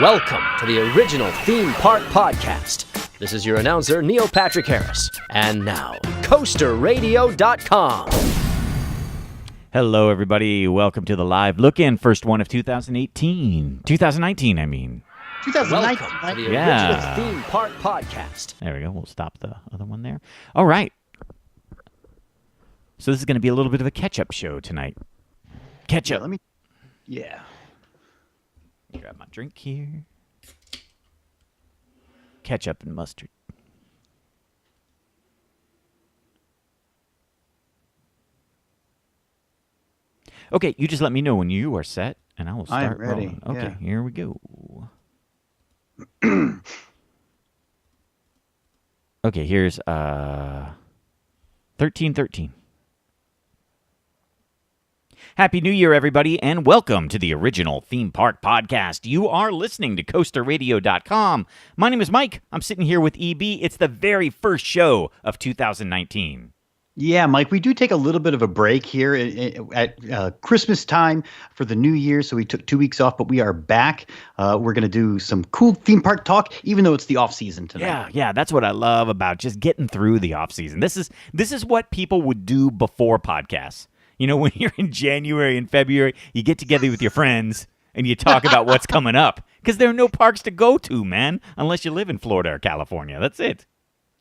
Welcome to the original Theme Park Podcast. This is your announcer, Neil Patrick Harris. And now, CoasterRadio.com. Hello, everybody. Welcome to the live look-in, first one of 2019. 2019, I mean. 2019. Welcome to the original Theme Park Podcast. There we go. We'll stop the other one there. All right. So this is going to be a little bit of a catch-up show tonight. Catch-up. Yeah. Grab my drink here. Ketchup and mustard. Okay, you just let me know when you are set, and I will start I'm ready. rolling. Okay, Yeah. Here we go. Okay, here's 1313. Happy New Year, everybody, and welcome to the original Theme Park Podcast. You are listening to CoasterRadio.com. My name is Mike. I'm sitting here with EB. It's the very first show of 2019. Yeah, Mike, we do take a little bit of a break here at Christmas time for the new year, so we took 2 weeks off, but we are back. We're going to do some cool theme park talk, even though it's the off-season tonight. Yeah, that's what I love about just getting through the off-season. This is what people would do before podcasts. You know, when you're in January and February, you get together with your friends and you talk about what's coming up. Because there are no parks to go to, man, unless you live in Florida or California. That's it.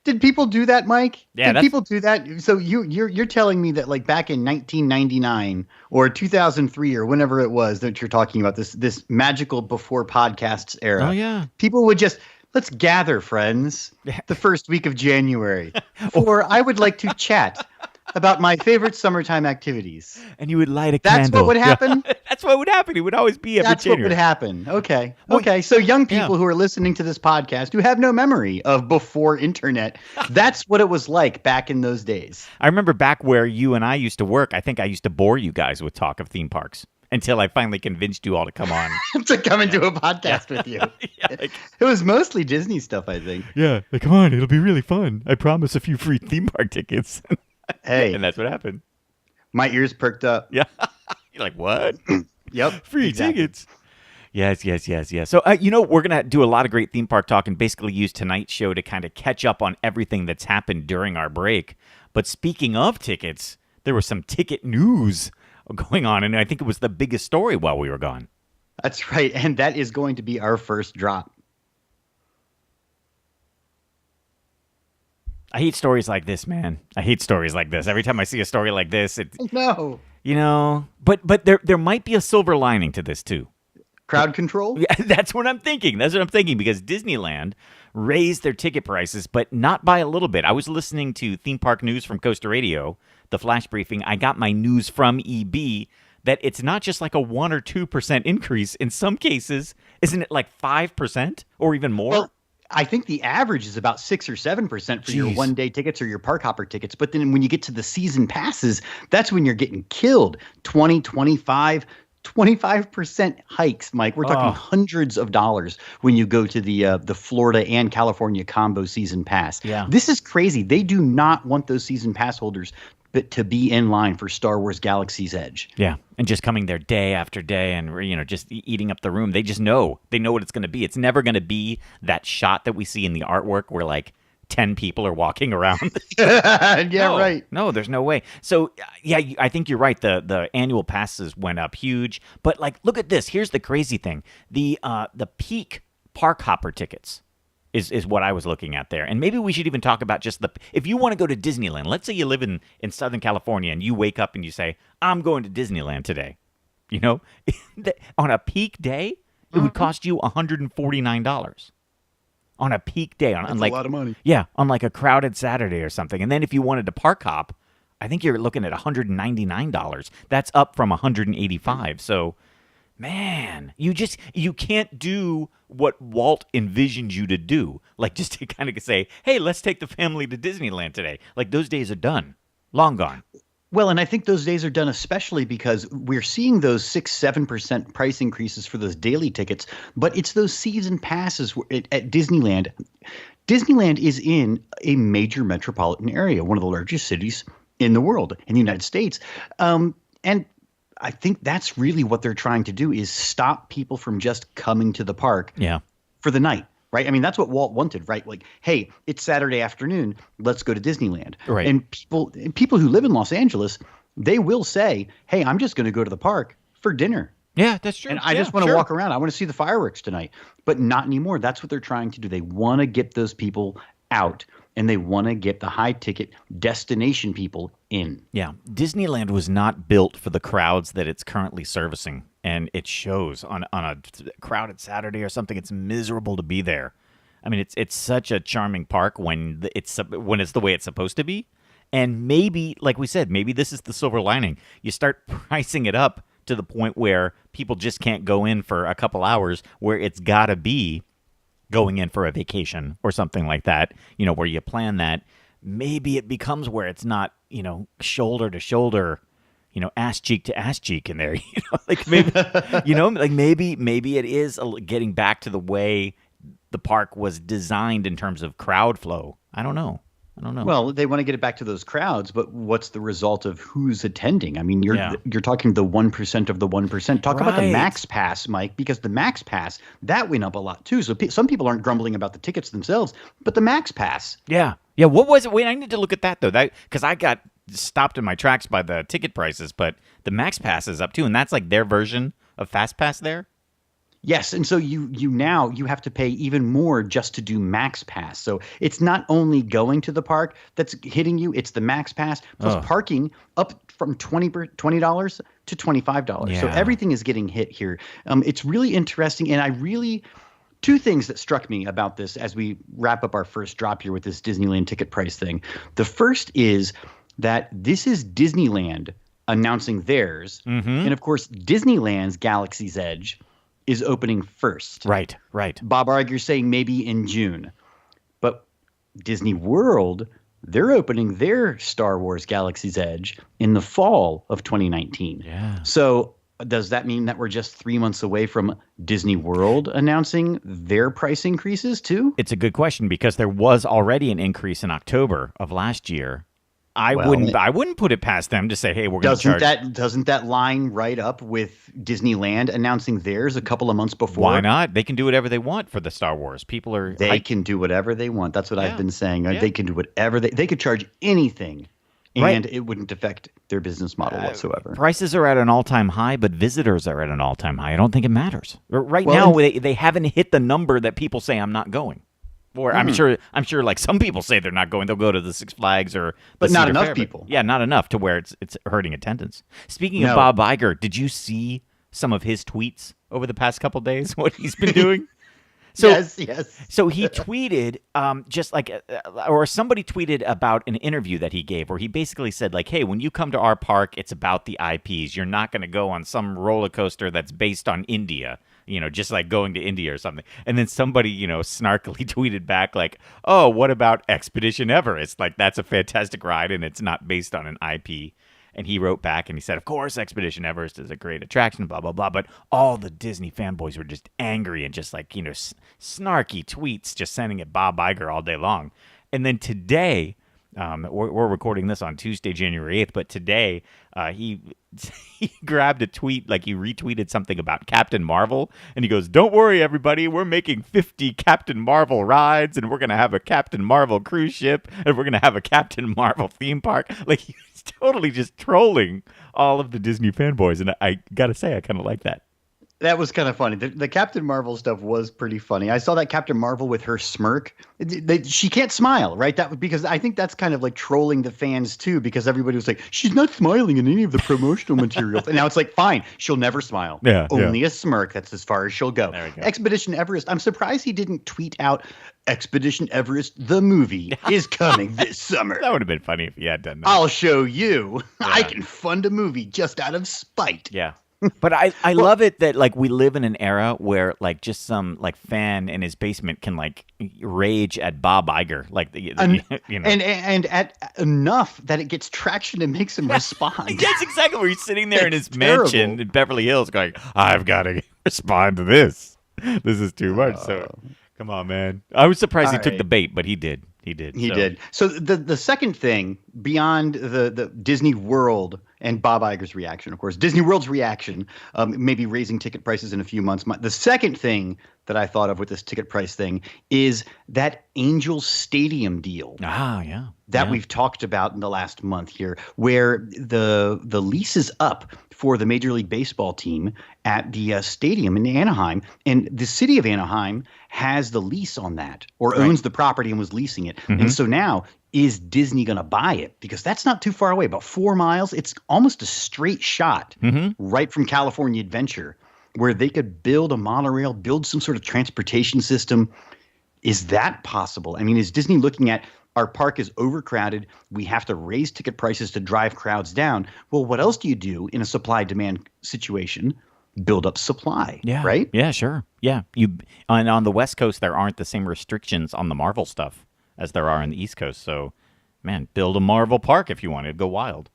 Did people do that, Mike? Yeah, Did people do that? So you're telling me that like back in 1999 or 2003 or whenever it was that you're talking about this magical before podcasts era. Oh, yeah. People would just, let's gather, friends, the first week of January. Or I would like to chat about my favorite summertime activities. And you would light a That's candle. what would happen? That's what would happen. It would always be every That's what January. would happen. Okay. Well, Okay. So young people yeah. who are listening to this podcast who have no memory of before internet, that's what it was like back in those days. I remember back where you and I used to work, I think I used to bore you guys with talk of theme parks until I finally convinced you all to come on. To come into a podcast with you. Like, It was mostly Disney stuff, I think. yeah, come on. It'll be really fun. I promise a few free theme park tickets. Hey, And that's what happened. my ears perked up. Yeah. You're like, what? Yep. Free exactly. tickets. Yes. So, we're going to do a lot of great theme park talk and basically use tonight's show to kind of catch up on everything that's happened during our break. But speaking of tickets, there was some ticket news going on, and I think it was the biggest story while we were gone. That's right. And that is going to be our first drop. I hate stories like this, man. I hate stories like this. Every time I see a story like this, No. but there might be a silver lining to this too. Crowd control? Yeah, that's what I'm thinking. Because Disneyland raised their ticket prices, but not by a little bit. I was listening to Theme Park News from Coaster Radio, the flash briefing. I got my news from EB that it's not just like a 1 or 2% increase. In some cases, isn't it like 5% or even more? Well, I think the average is about 6 or 7% for your Jeez. one-day tickets or your park hopper tickets. But then when you get to the season passes, that's when you're getting killed. 20, 25, 25% hikes, Mike. We're talking hundreds of dollars when you go to the Florida and California combo season pass. Yeah. This is crazy. They do not want those season pass holders to be in line for Star Wars Galaxy's Edge. Yeah, and just coming there day after day and, just eating up the room. They just know. They know what it's going to be. It's never going to be that shot that we see in the artwork where, like, 10 people are walking around. Yeah, right. No, there's no way. So, yeah, I think you're right. The annual passes went up huge. But, like, look at this. Here's the crazy thing. The peak park hopper tickets is what I was looking at there. And maybe we should even talk about just if you want to go to Disneyland, let's say you live in Southern California and you wake up and you say, I'm going to Disneyland today. On a peak day, it would cost you $149. On a peak day. That's a lot of money. Yeah, on like a crowded Saturday or something. And then if you wanted to park hop, I think you're looking at $199. That's up from $185. So, man, you can't do what Walt envisioned you to do. Like just to kind of say, hey, let's take the family to Disneyland today. Like those days are done. Long gone. Well, and I think those days are done especially because we're seeing those 6-7% price increases for those daily tickets, but it's those season passes at Disneyland. Disneyland is in a major metropolitan area, one of the largest cities in the world, in the United States. And I think that's really what they're trying to do is stop people from just coming to the park for the night. Right. I mean, that's what Walt wanted. Right. Like, hey, it's Saturday afternoon. Let's go to Disneyland. Right. And people who live in Los Angeles, they will say, hey, I'm just going to go to the park for dinner. Yeah, that's true. And I just want to walk around. I want to see the fireworks tonight. But not anymore. That's what they're trying to do. They want to get those people out, and they want to get the high-ticket destination people in. Yeah. Disneyland was not built for the crowds that it's currently servicing, and it shows on a crowded Saturday or something. It's miserable to be there. I mean, it's such a charming park when it's the way it's supposed to be. And maybe, like we said, maybe this is the silver lining. You start pricing it up to the point where people just can't go in for a couple hours, where it's got to be going in for a vacation or something like that, where you plan that. Maybe it becomes where it's not, shoulder to shoulder, ass cheek to ass cheek in there. Like maybe, maybe it is getting back to the way the park was designed in terms of crowd flow. I don't know. Well, they want to get it back to those crowds, but what's the result of who's attending? I mean, you're talking the 1% of the 1%. Talk about the Max Pass, Mike, because the Max Pass, that went up a lot too. So some people aren't grumbling about the tickets themselves, but the Max Pass. Yeah. Yeah. What was it? Wait, I need to look at that though. Because I got stopped in my tracks by the ticket prices, but the Max Pass is up too, and that's like their version of Fast Pass there. Yes, and so you have to pay even more just to do Max Pass. So it's not only going to the park that's hitting you; it's the Max Pass plus parking up from $20 to $25. Yeah. So everything is getting hit here. It's really interesting, and two things that struck me about this as we wrap up our first drop here with this Disneyland ticket price thing. The first is that this is Disneyland announcing theirs, and of course Disneyland's Galaxy's Edge is opening first. Right. Bob Iger's saying maybe in June. But Disney World, they're opening their Star Wars Galaxy's Edge in the fall of 2019. Yeah. So does that mean that we're just 3 months away from Disney World announcing their price increases too? It's a good question because there was already an increase in October of last year. I wouldn't put it past them to say, hey, we're going to charge. Doesn't that line right up with Disneyland announcing theirs a couple of months before? Why not? They can do whatever they want for the Star Wars. They can do whatever they want. That's what I've been saying. They can do whatever they could charge anything, and it wouldn't affect their business model whatsoever. Prices are at an all-time high, but visitors are at an all-time high. I don't think it matters. Right now, they haven't hit the number that people say I'm not going. Or I'm sure like some people say they're not going. They'll go to the Six Flags or but not Cedar enough Fair, people. Yeah, not enough to where it's hurting attendance. Speaking of Bob Iger, did you see some of his tweets over the past couple days? What he's been doing? So, yes. So he tweeted, or somebody tweeted about an interview that he gave where he basically said, like, hey, when you come to our park, it's about the IPs. You're not going to go on some roller coaster that's based on India, just like going to India or something. And then somebody, snarkily tweeted back, like, oh, what about Expedition Everest? Like, that's a fantastic ride and it's not based on an IP. And he wrote back and he said, of course, Expedition Everest is a great attraction, blah, blah, blah. But all the Disney fanboys were just angry and just like, snarky tweets, just sending at Bob Iger all day long. And then today, we're recording this on Tuesday, January 8th, but today he grabbed a tweet, like he retweeted something about Captain Marvel, and he goes, don't worry, everybody, we're making 50 Captain Marvel rides, and we're going to have a Captain Marvel cruise ship, and we're going to have a Captain Marvel theme park. Like, he's totally just trolling all of the Disney fanboys, and I got to say, I kind of like that. That was kind of funny. The Captain Marvel stuff was pretty funny. I saw that Captain Marvel with her smirk. She can't smile, right? Because I think that's kind of like trolling the fans too, because everybody was like, she's not smiling in any of the promotional materials. And now it's like, fine, she'll never smile. Only a smirk. That's as far as she'll go. There we go. Expedition Everest. I'm surprised he didn't tweet out Expedition Everest, the movie, is coming this summer. That would have been funny if he had done that. I'll show you. Yeah. I can fund a movie just out of spite. Yeah. But I love it that like we live in an era where like just some like fan in his basement can like rage at Bob Iger, like and at enough that it gets traction and makes him respond. That's exactly where he's sitting there in his mansion in Beverly Hills, going, "I've got to respond to this. This is too much." So come on, man. I was surprised he took the bait, but he did. He did. He did. So the second thing beyond the Disney World and Bob Iger's reaction, of course, Disney World's reaction, maybe raising ticket prices in a few months. The second thing that I thought of with this ticket price thing is that Angel Stadium deal. Yeah. That we've talked about in the last month here, where the lease is up for the Major League Baseball team at the stadium in Anaheim, and the city of Anaheim has the lease on that, or owns the property and was leasing it. And so now, is Disney going to buy it? Because that's not too far away, about 4 miles. It's almost a straight shot right from California Adventure, where they could build a monorail, build some sort of transportation system. Is that possible? I mean, is Disney looking at our park is overcrowded, we have to raise ticket prices to drive crowds down? Well, what else do you do in a supply-demand situation? Build up supply, right? Yeah, sure. Yeah. On the West Coast, there aren't the same restrictions on the Marvel stuff as there are on the East Coast. So, man, build a Marvel park if you want to go wild.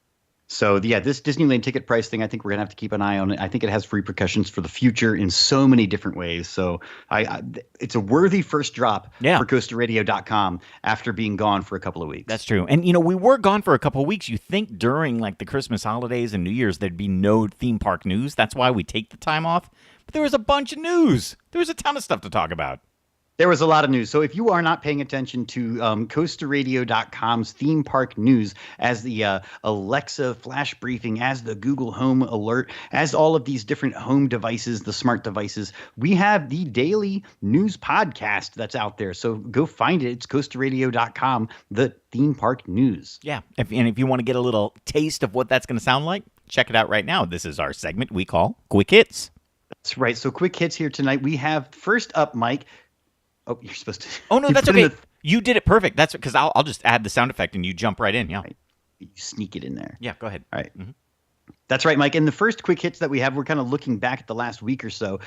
So, yeah, this Disneyland ticket price thing, I think we're going to have to keep an eye on it. I think it has repercussions for the future in so many different ways. So it's a worthy first drop for CoasterRadio.com after being gone for a couple of weeks. That's true. And, we were gone for a couple of weeks. You think during, the Christmas holidays and New Year's, there'd be no theme park news. That's why we take the time off. But there was a bunch of news. There was a ton of stuff to talk about. There was a lot of news. So if you are not paying attention to CoasterRadio.com's theme park news, as the Alexa flash briefing, as the Google Home alert, as all of these different home devices, the smart devices, we have the daily news podcast that's out there. So go find it. It's CoasterRadio.com, the theme park news. Yeah. And if you want to get a little taste of what that's going to sound like, check it out right now. This is our segment we call Quick Hits. That's right. So Quick Hits here tonight. We have first up, Mike. Oh, you're supposed to. Oh, no, that's okay. You did it perfect. That's because I'll just add the sound effect and you jump right in. Yeah. Right. You sneak it in there. Yeah, go ahead. All right. That's right, Mike. And the first quick hits that we have, we're kind of looking back at the last week or so.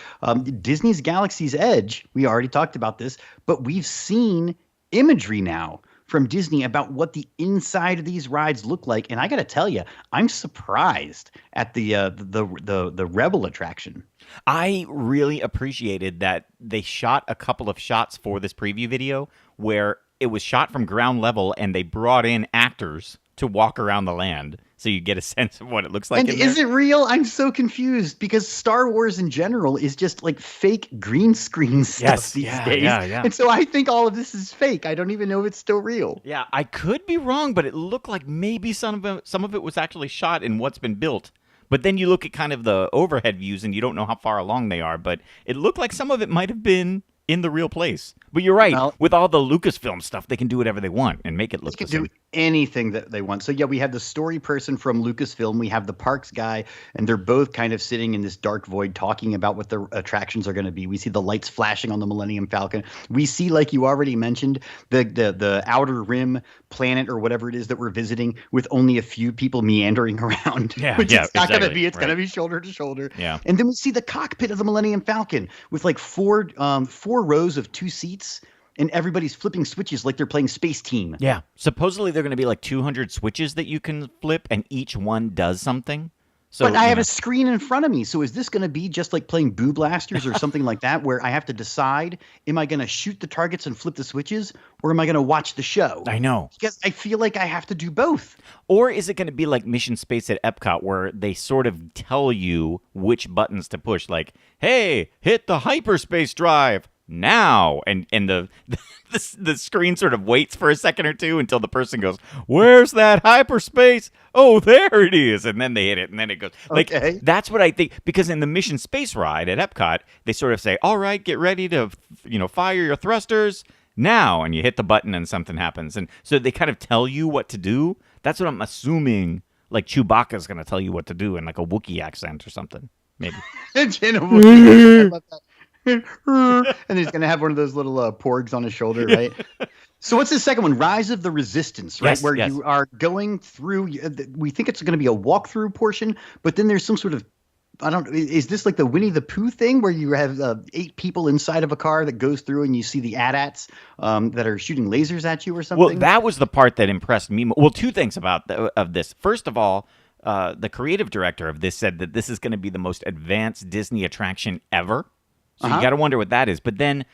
Disney's Galaxy's Edge, we already talked about this, but we've seen imagery now from Disney about what the inside of these rides look like. And I got to tell you, I'm surprised at the Rebel attraction. I really appreciated that they shot a couple of shots for this preview video where it was shot from ground level and they brought in actors to walk around the land so you get a sense of what it looks like. And is it real? I'm so confused because Star Wars in general is just like fake green screen stuff these days. Yeah. And so I think all of this is fake. I don't even know if it's still real. Yeah, I could be wrong, but it looked like maybe some of it was actually shot in what's been built. But then you look at kind of the overhead views and you don't know how far along they are. But it looked like some of it might have been in the real place. But you're right. Well, with all the Lucasfilm stuff, they can do whatever they want and make it look the same. They can do anything that they want. So, yeah, we have the story person from Lucasfilm. We have the parks guy, and they're both kind of sitting in this dark void talking about what the attractions are going to be. We see the lights flashing on the Millennium Falcon. We see, like you already mentioned, the Outer Rim planet or whatever it is that we're visiting with only a few people meandering around. It's not going to be. It's going to be shoulder to shoulder. Yeah. And then we see the cockpit of the Millennium Falcon with like four rows of 2 seats. And everybody's flipping switches like they're playing Space Team. Yeah. Supposedly there are going to be like 200 switches that you can flip, and each one does something. So, but I have a screen in front of me. So is this going to be just like playing Boo Blasters or something like that, where I have to decide, am I going to shoot the targets and flip the switches, or am I going to watch the show? I know. Because I feel like I have to do both. Or is it going to be like Mission Space at Epcot, where they sort of tell you which buttons to push? Like, hey, hit the hyperspace drive now, and the screen sort of waits for a second or two until the person goes, where's that hyperspace? Oh, there it is. And then they hit it, and then it goes. Okay. That's what I think, because in the Mission Space ride at Epcot, they sort of say, all right, get ready to fire your thrusters now, and you hit the button and something happens. And so they kind of tell you what to do. That's what I'm assuming, like Chewbacca's going to tell you what to do in like a Wookiee accent or something, maybe. And he's going to have one of those little porgs on his shoulder, right? So what's the second one? Rise of the Resistance, right? Yes, Where you are going through, we think it's going to be a walkthrough portion, but then there's some sort of, is this like the Winnie the Pooh thing where you have 8 people inside of a car that goes through and you see the AT-ATs that are shooting lasers at you or something? Well, that was the part that impressed me. Well, 2 things about of this. First of all, the creative director of this said that this is going to be the most advanced Disney attraction ever. So you got to wonder what that is. But then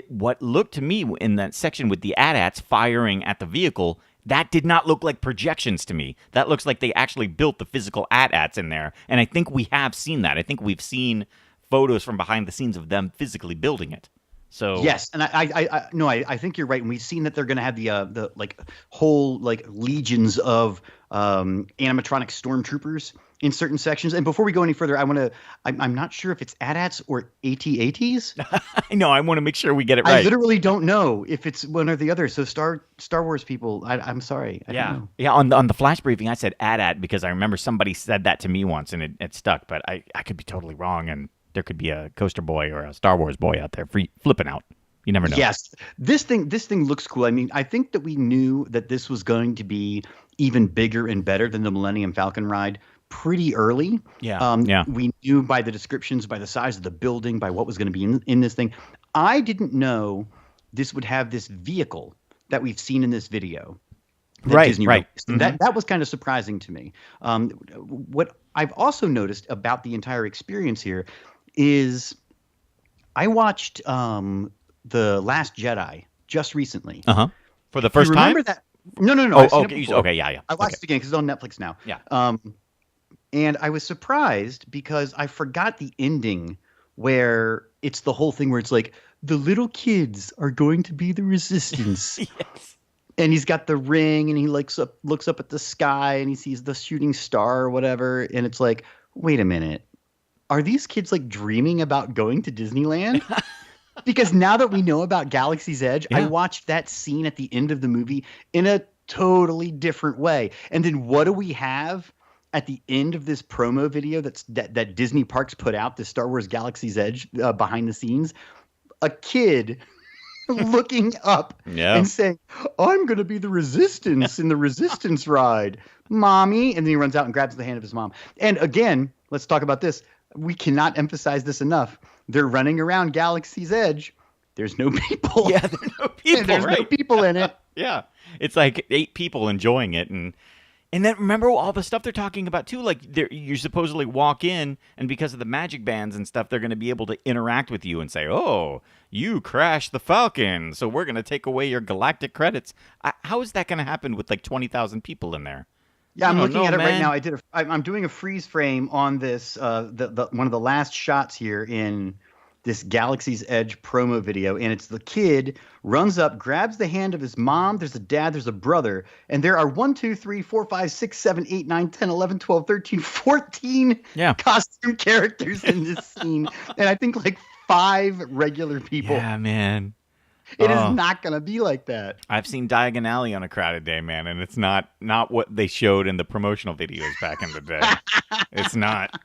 what looked to me in that section with the AT-ATs firing at the vehicle, that did not look like projections to me. That looks like they actually built the physical AT-ATs in there. And I think we have seen that. I think we've seen photos from behind the scenes of them physically building it. So yes, and I think you're right, and we've seen that they're going to have the like whole like legions of animatronic stormtroopers in certain sections. And before we go any further, I'm not sure if it's AT-ATs or AT-ATs. I know, I want to make sure we get it right. I literally don't know if it's one or the other. So Star Wars people, I'm sorry. I don't know. Yeah. On the flash briefing, I said AT-AT because I remember somebody said that to me once, and it stuck. But I could be totally wrong, and there could be a Coaster Boy or a Star Wars boy out there flipping out. You never know. Yes, this thing looks cool. I mean, I think that we knew that this was going to be even bigger and better than the Millennium Falcon ride pretty early. Yeah. We knew by the descriptions, by the size of the building, by what was going to be in this thing. I didn't know this would have this vehicle that we've seen in this video. That Disney released. Mm-hmm. That was kind of surprising to me. What I've also noticed about the entire experience here is I watched The Last Jedi just recently. For the first time? Remember that? No. Oh, okay, yeah. I watched it again because it's on Netflix now. Yeah. And I was surprised because I forgot the ending where it's the whole thing where it's like, the little kids are going to be the resistance. Yes. And he's got the ring and he looks up at the sky and he sees the shooting star or whatever. And it's like, wait a minute. Are these kids like dreaming about going to Disneyland? Because now that we know about Galaxy's Edge, I watched that scene at the end of the movie in a totally different way. And then what do we have at the end of this promo video that Disney Parks put out, the Star Wars Galaxy's Edge behind the scenes? A kid looking up and saying, I'm going to be the Resistance in the Resistance ride, Mommy. And then he runs out and grabs the hand of his mom. And again, let's talk about this. We cannot emphasize this enough. They're running around Galaxy's Edge. There's no people. Yeah, there's no people. There's no people in it. Yeah. It's like 8 people enjoying it. And then remember all the stuff they're talking about, too. Like, you supposedly walk in, and because of the magic bands and stuff, they're going to be able to interact with you and say, oh, you crashed the Falcon, so we're going to take away your galactic credits. How is that going to happen with, like, 20,000 people in there? Yeah, I'm looking at it right now. I'm doing a freeze frame on this, the one of the last shots here in this Galaxy's Edge promo video, and it's the kid runs up, grabs the hand of his mom. There's a dad, there's a brother, and there are 1, 2, 3, 4, 5, 6, 7, 8, 9, 10, 11, 12, 13, 14 costume characters in this scene, and I think like 5 regular people. Yeah, man. It is not going to be like that. I've seen Diagon Alley on a crowded day, man, and it's not what they showed in the promotional videos back in the day. It's not.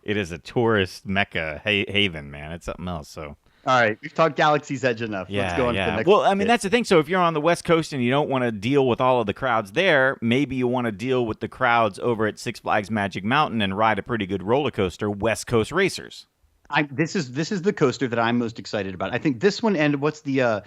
It is a tourist mecca haven, man. It's something else. So. All right, we've talked Galaxy's Edge enough. Let's go on to the next. Well, I mean, that's the thing. So if you're on the West Coast and you don't want to deal with all of the crowds there, maybe you want to deal with the crowds over at Six Flags Magic Mountain and ride a pretty good roller coaster, West Coast Racers. This is the coaster that I'm most excited about. I think this one, and what's the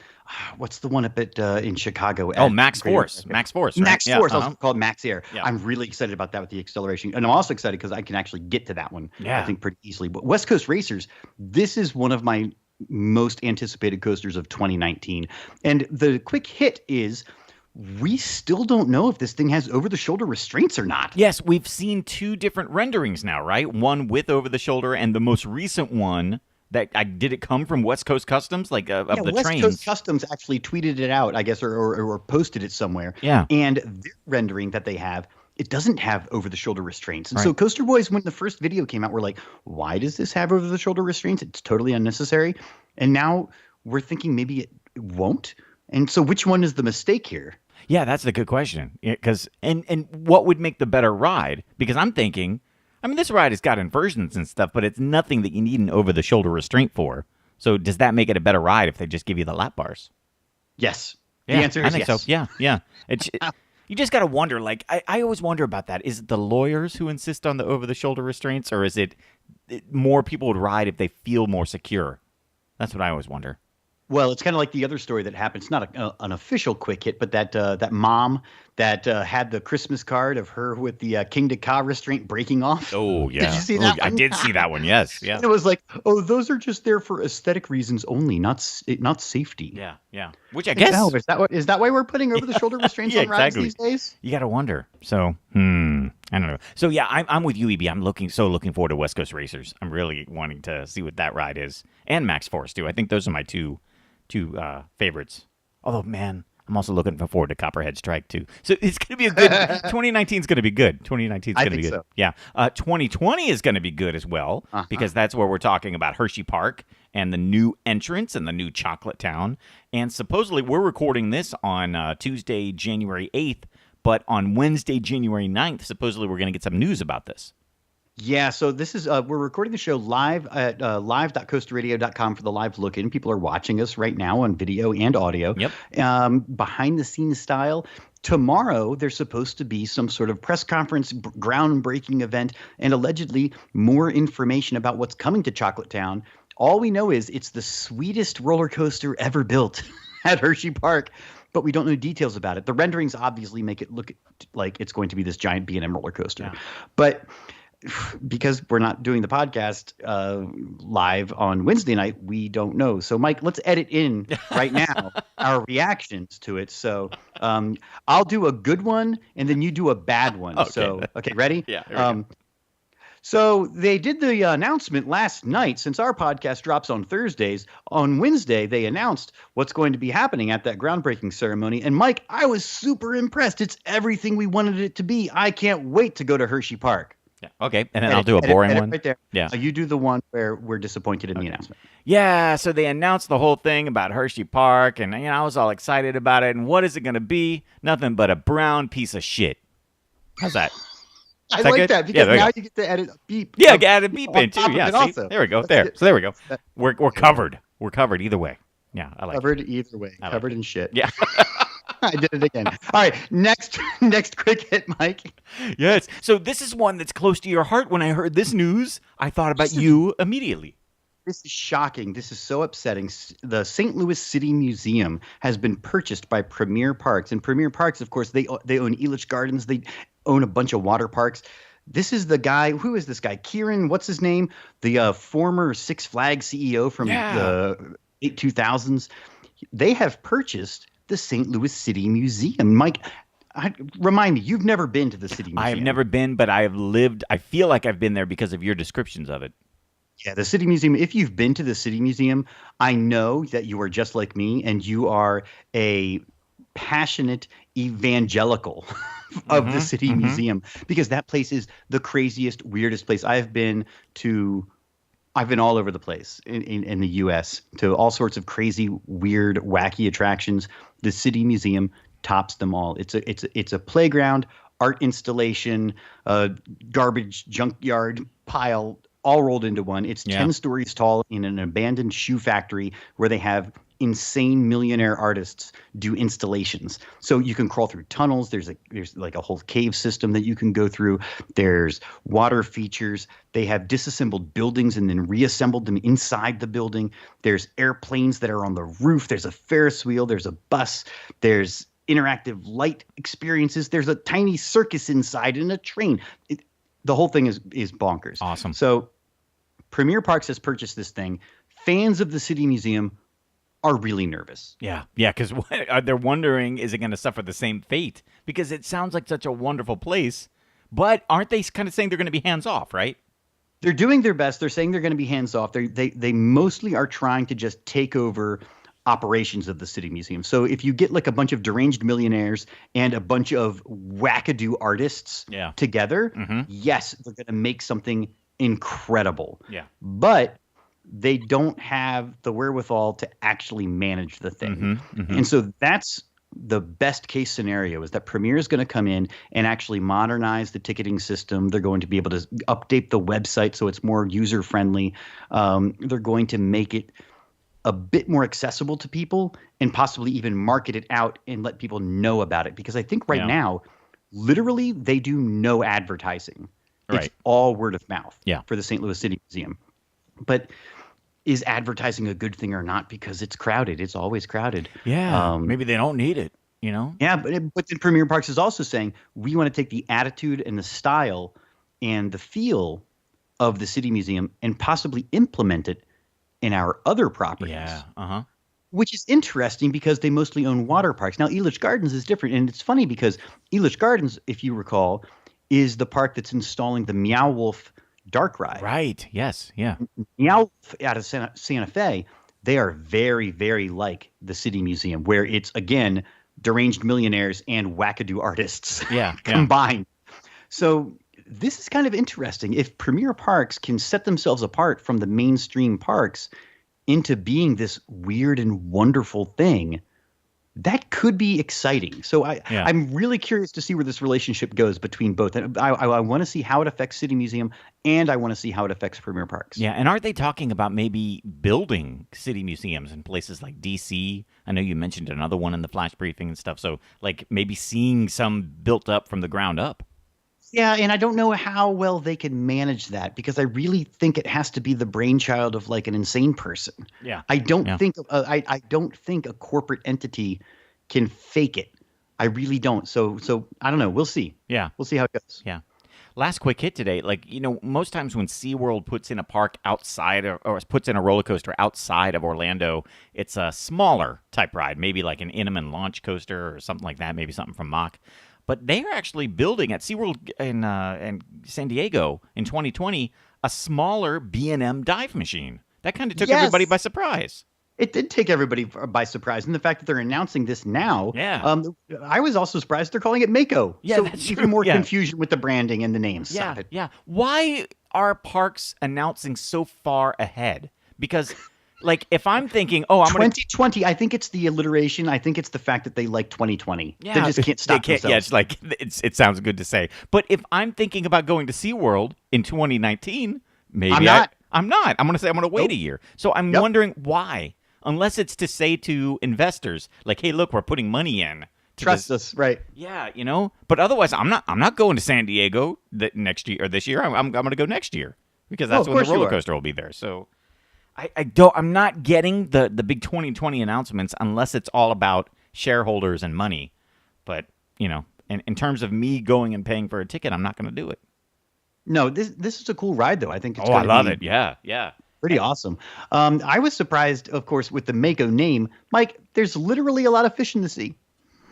one up at in Chicago? Oh, Max Force. Max Force. Right? Max Force. Also called Max Air. Yeah. I'm really excited about that with the acceleration, and I'm also excited because I can actually get to that one. Yeah. I think pretty easily. But West Coast Racers, this is one of my most anticipated coasters of 2019, and the quick hit is, we still don't know if this thing has over-the-shoulder restraints or not. Yes, we've seen 2 different renderings now, right? One with over-the-shoulder, and the most recent one did it come from West Coast Customs, of the West trains? Coast Customs actually tweeted it out, I guess, or posted it somewhere. Yeah, and their rendering that they have, it doesn't have over-the-shoulder restraints. And so Coaster Boys, when the first video came out, were like, why does this have over-the-shoulder restraints? It's totally unnecessary. And now we're thinking maybe it won't. And so which one is the mistake here? Yeah, that's the good question. Because and what would make the better ride? Because I'm thinking, I mean, this ride has got inversions and stuff, but it's nothing that you need an over-the-shoulder restraint for. So does that make it a better ride if they just give you the lap bars? Yes. Yeah, the answer is I think yes. So. Yeah. You just got to wonder, I always wonder about that. Is it the lawyers who insist on the over-the-shoulder restraints, or is it more people would ride if they feel more secure? That's what I always wonder. Well, it's kind of like the other story that happened. It's not an official quick hit, but that mom that had the Christmas card of her with the King to Ka restraint breaking off. Oh, yeah. Did you see Oh, that I one? did see that one. Yes. Yeah. And it was like, oh, those are just there for aesthetic reasons only, not safety. Yeah. Yeah. Which I Like, guess. hell, is that why we're putting over the shoulder restraints Yeah, on rides exactly. these days? You got to wonder. So, I don't know. So, yeah, I'm with you, EB. I'm looking forward to West Coast Racers. I'm really wanting to see what that ride is, and Max Force too. I think those are my two favorites. Although, man, I'm also looking forward to Copperhead Strike too. So it's going to be a good. 2019 is going to be good. 2019 is going to be good. So. Yeah. 2020 is going to be good as well because that's where we're talking about Hershey Park and the new entrance and the new Chocolate Town. And supposedly we're recording this on Tuesday, January 8th, but on Wednesday, January 9th, supposedly we're going to get some news about this. Yeah, so this is we're recording the show live at live.coasterradio.com for the live look-in. People are watching us right now on video and audio. Yep. Behind the scenes style. Tomorrow, there's supposed to be some sort of press conference, groundbreaking event, and allegedly more information about what's coming to Chocolate Town. All we know is it's the sweetest roller coaster ever built at Hershey Park, but we don't know details about it. The renderings obviously make it look like it's going to be this giant B&M roller coaster. Yeah. But because we're not doing the podcast live on Wednesday night, we don't know. So, Mike, let's edit in right now our reactions to it. So I'll do a good one, and then you do a bad one. Okay. So, okay, ready? Yeah. Here we go. So they did the announcement last night. Since our podcast drops on Thursdays, on Wednesday, they announced what's going to be happening at that groundbreaking ceremony. And, Mike, I was super impressed. It's everything we wanted it to be. I can't wait to go to Hershey Park. Yeah. Okay, and then I'll do a boring one. Right there. Yeah. You do the one where we're disappointed in the announcement. Yeah, so they announced the whole thing about Hershey Park, and I was all excited about it. And what is it going to be? Nothing but a brown piece of shit. How's that? I like good? that because Yeah, now you get to edit a beep. Yeah, add a beep on in too. top of Yeah, it see? also. There we go. That's There we go. That- We're covered. We're covered either way. Yeah, I like Covered it. either way. like Covered in shit. Yeah. I did it again. All right, next quick hit, Mike. Yes. So this is one that's close to your heart. When I heard this news, I thought about you immediately. This is shocking. This is so upsetting. The St. Louis City Museum has been purchased by Premier Parks. And Premier Parks, of course, they own Elitch Gardens. They own a bunch of water parks. This is the guy. Who is this guy? Kieran, what's his name? The former Six Flags CEO from the late 2000s. They have purchased the St. Louis City Museum. Mike, remind me, you've never been to the City Museum. I have never been, but I have lived. I feel like I've been there because of your descriptions of it. Yeah, the City Museum. If you've been to the City Museum, I know that you are just like me and you are a passionate evangelical of the City Museum because that place is the craziest, weirdest place. I've been all over the place in the U.S. to all sorts of crazy, weird, wacky attractions. The City Museum tops them all. It's a playground, art installation, garbage junkyard pile, all rolled into one. It's 10 stories tall in an abandoned shoe factory where they have insane millionaire artists do installations. So you can crawl through tunnels. There's like a whole cave system that you can go through. There's water features. They have disassembled buildings and then reassembled them inside the building. There's airplanes that are on the roof. There's a Ferris wheel. There's a bus. There's interactive light experiences. There's a tiny circus inside and a train. The whole thing is bonkers. Awesome. So Premier Parks has purchased this thing. Fans of the City Museum are really nervous. Yeah, because they're wondering, is it going to suffer the same fate? Because it sounds like such a wonderful place, but aren't they kind of saying they're going to be hands off, right? They're doing their best. They're saying they're going to be hands off. They mostly are trying to just take over operations of the City Museum. So if you get like a bunch of deranged millionaires and a bunch of wackadoo artists together, yes, they're going to make something incredible. Yeah. But they don't have the wherewithal to actually manage the thing. And so that's the best case scenario, is that Premier is going to come in and actually modernize the ticketing system. They're going to be able to update the website so it's more user friendly. They're going to make it a bit more accessible to people and possibly even market it out and let people know about it. Because I think right now, literally, they do no advertising. It's all word of mouth for the St. Louis City Museum. But is advertising a good thing or not? Because it's crowded. It's always crowded. Yeah, maybe they don't need it, you know? Yeah, but then Premier Parks is also saying we want to take the attitude and the style and the feel of the City Museum and possibly implement it in our other properties. Yeah, uh-huh. Which is interesting because they mostly own water parks. Now, Elitch Gardens is different. And it's funny because Elitch Gardens, if you recall, is the park that's installing the Meow Wolf dark ride. Right, yes, yeah. Meow Wolf out of Santa Fe, they are very, very like the City Museum, where it's, again, deranged millionaires and wackadoo artists combined. So this is kind of interesting. If Premier Parks can set themselves apart from the mainstream parks into being this weird and wonderful thing, that could be exciting. So I'm really curious to see where this relationship goes between both. And I want to see how it affects City Museum, and I want to see how it affects Premier Parks. Yeah, and aren't they talking about maybe building city museums in places like D.C.? I know you mentioned another one in the flash briefing and stuff. So, like, maybe seeing some built up from the ground up. Yeah, and I don't know how well they can manage that, because I really think it has to be the brainchild of like an insane person. Yeah, I don't think I don't think a corporate entity can fake it. I really don't. So I don't know. We'll see. Yeah, we'll see how it goes. Yeah. Last quick hit today. Like, you know, most times when SeaWorld puts in a park outside or puts in a roller coaster outside of Orlando, it's a smaller type ride, maybe like an Intamin launch coaster or something like that, maybe something from Mach. But they are actually building at SeaWorld in San Diego in 2020 a smaller B&M dive machine. That kind of took everybody by surprise. It did take everybody by surprise. And the fact that they're announcing this now, I was also surprised they're calling it Mako. Yeah, so that's even true. more confusion with the branding and the names. Yeah, yeah. Why are parks announcing so far ahead? Because... like, if I'm thinking, I'm 2020, I think it's the alliteration. I think it's the fact that they like 2020. Yeah, they just can't stop themselves. Yeah, it's like, it sounds good to say. But if I'm thinking about going to SeaWorld in 2019, maybe I'm not. I'm going to say I'm going to wait a year. So I'm wondering why. Unless it's to say to investors, like, hey, look, we're putting money in. Trust us, right? Yeah, you know. But otherwise, I'm not going to San Diego next year or this year. I'm going to go next year because that's when the roller coaster will be there. So. I'm not getting the big 2020 announcements unless it's all about shareholders and money. But, you know, in terms of me going and paying for a ticket, I'm not going to do it. No, this is a cool ride, though. I think it's I love it. Yeah, yeah. Pretty awesome. I was surprised, of course, with the Mako name. Mike, there's literally a lot of fish in the sea.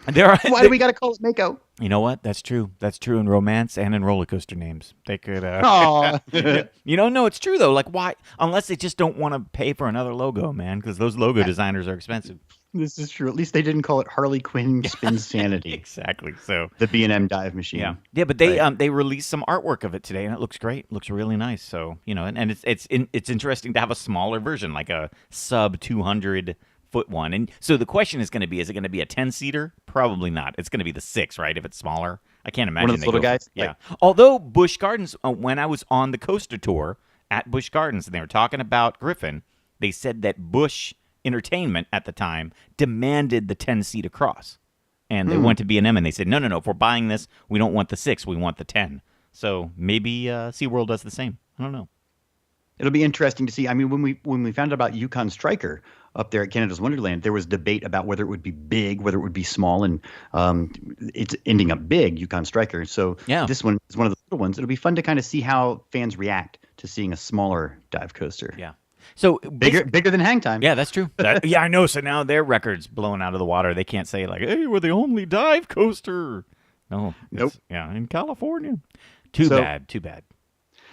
Why do we got to call it Mako? You know what? That's true. That's true in romance and in roller coaster names. They could. You know, no, it's true though. Like, why? Unless they just don't want to pay for another logo, man, because those logo designers are expensive. This is true. At least they didn't call it Harley Quinn Spins Sanity. Exactly. So the B&M dive machine. Yeah. But they released some artwork of it today, and it looks great. It looks really nice. So and it's interesting to have a smaller version, like a sub 200 foot one. And so the question is going to be, is it going to be a 10-seater? Probably not. It's going to be the 6, right? If it's smaller. I can't imagine. One of those little guys? Yeah. Although Busch Gardens, when I was on the coaster tour at Busch Gardens and they were talking about Griffin, they said that Busch Entertainment at the time demanded the 10-seat across. And they went to B&M and they said, no, if we're buying this, we don't want the 6, we want the 10. So maybe SeaWorld does the same. I don't know. It'll be interesting to see. I mean, when we found out about Yukon Striker up there at Canada's Wonderland, there was debate about whether it would be big, whether it would be small, and it's ending up big, Yukon Striker. So this one is one of the little ones. It'll be fun to kind of see how fans react to seeing a smaller dive coaster. Yeah. So bigger than Hang Time. Yeah, that's true. Yeah, I know. So now their record's blown out of the water. They can't say like, "Hey, we're the only dive coaster." No. Nope. Yeah, in California. Too bad.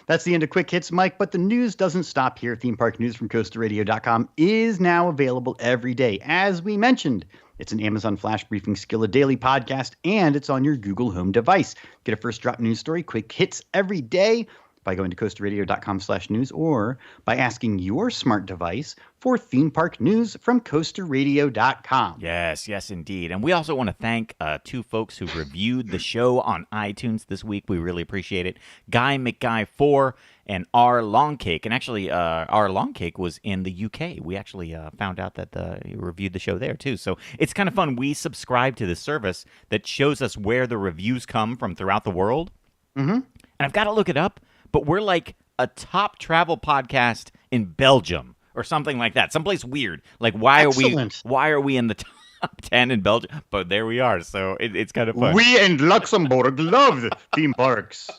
That's the end of Quick Hits, Mike, but the news doesn't stop here. Theme Park News from CoasterRadio.com is now available every day. As we mentioned, it's an Amazon Flash Briefing Skill, a daily podcast, and it's on your Google Home device. Get a first drop news story, Quick Hits every day by going to coasterradio.com/news or by asking your smart device for theme park news from coasterradio.com. Yes, indeed. And we also want to thank 2 folks who reviewed the show on iTunes this week. We really appreciate it. Guy McGuy4 and R Longcake. And actually, R Longcake was in the UK. We actually found out that he reviewed the show there, too. So it's kind of fun. We subscribe to this service that shows us where the reviews come from throughout the world. Mm-hmm. And I've got to look it up. But we're like a top travel podcast in Belgium, or something like that. Someplace weird. Like why Excellent. are we in the top 10 in Belgium? But there we are. So it's kind of fun. We in Luxembourg love theme parks.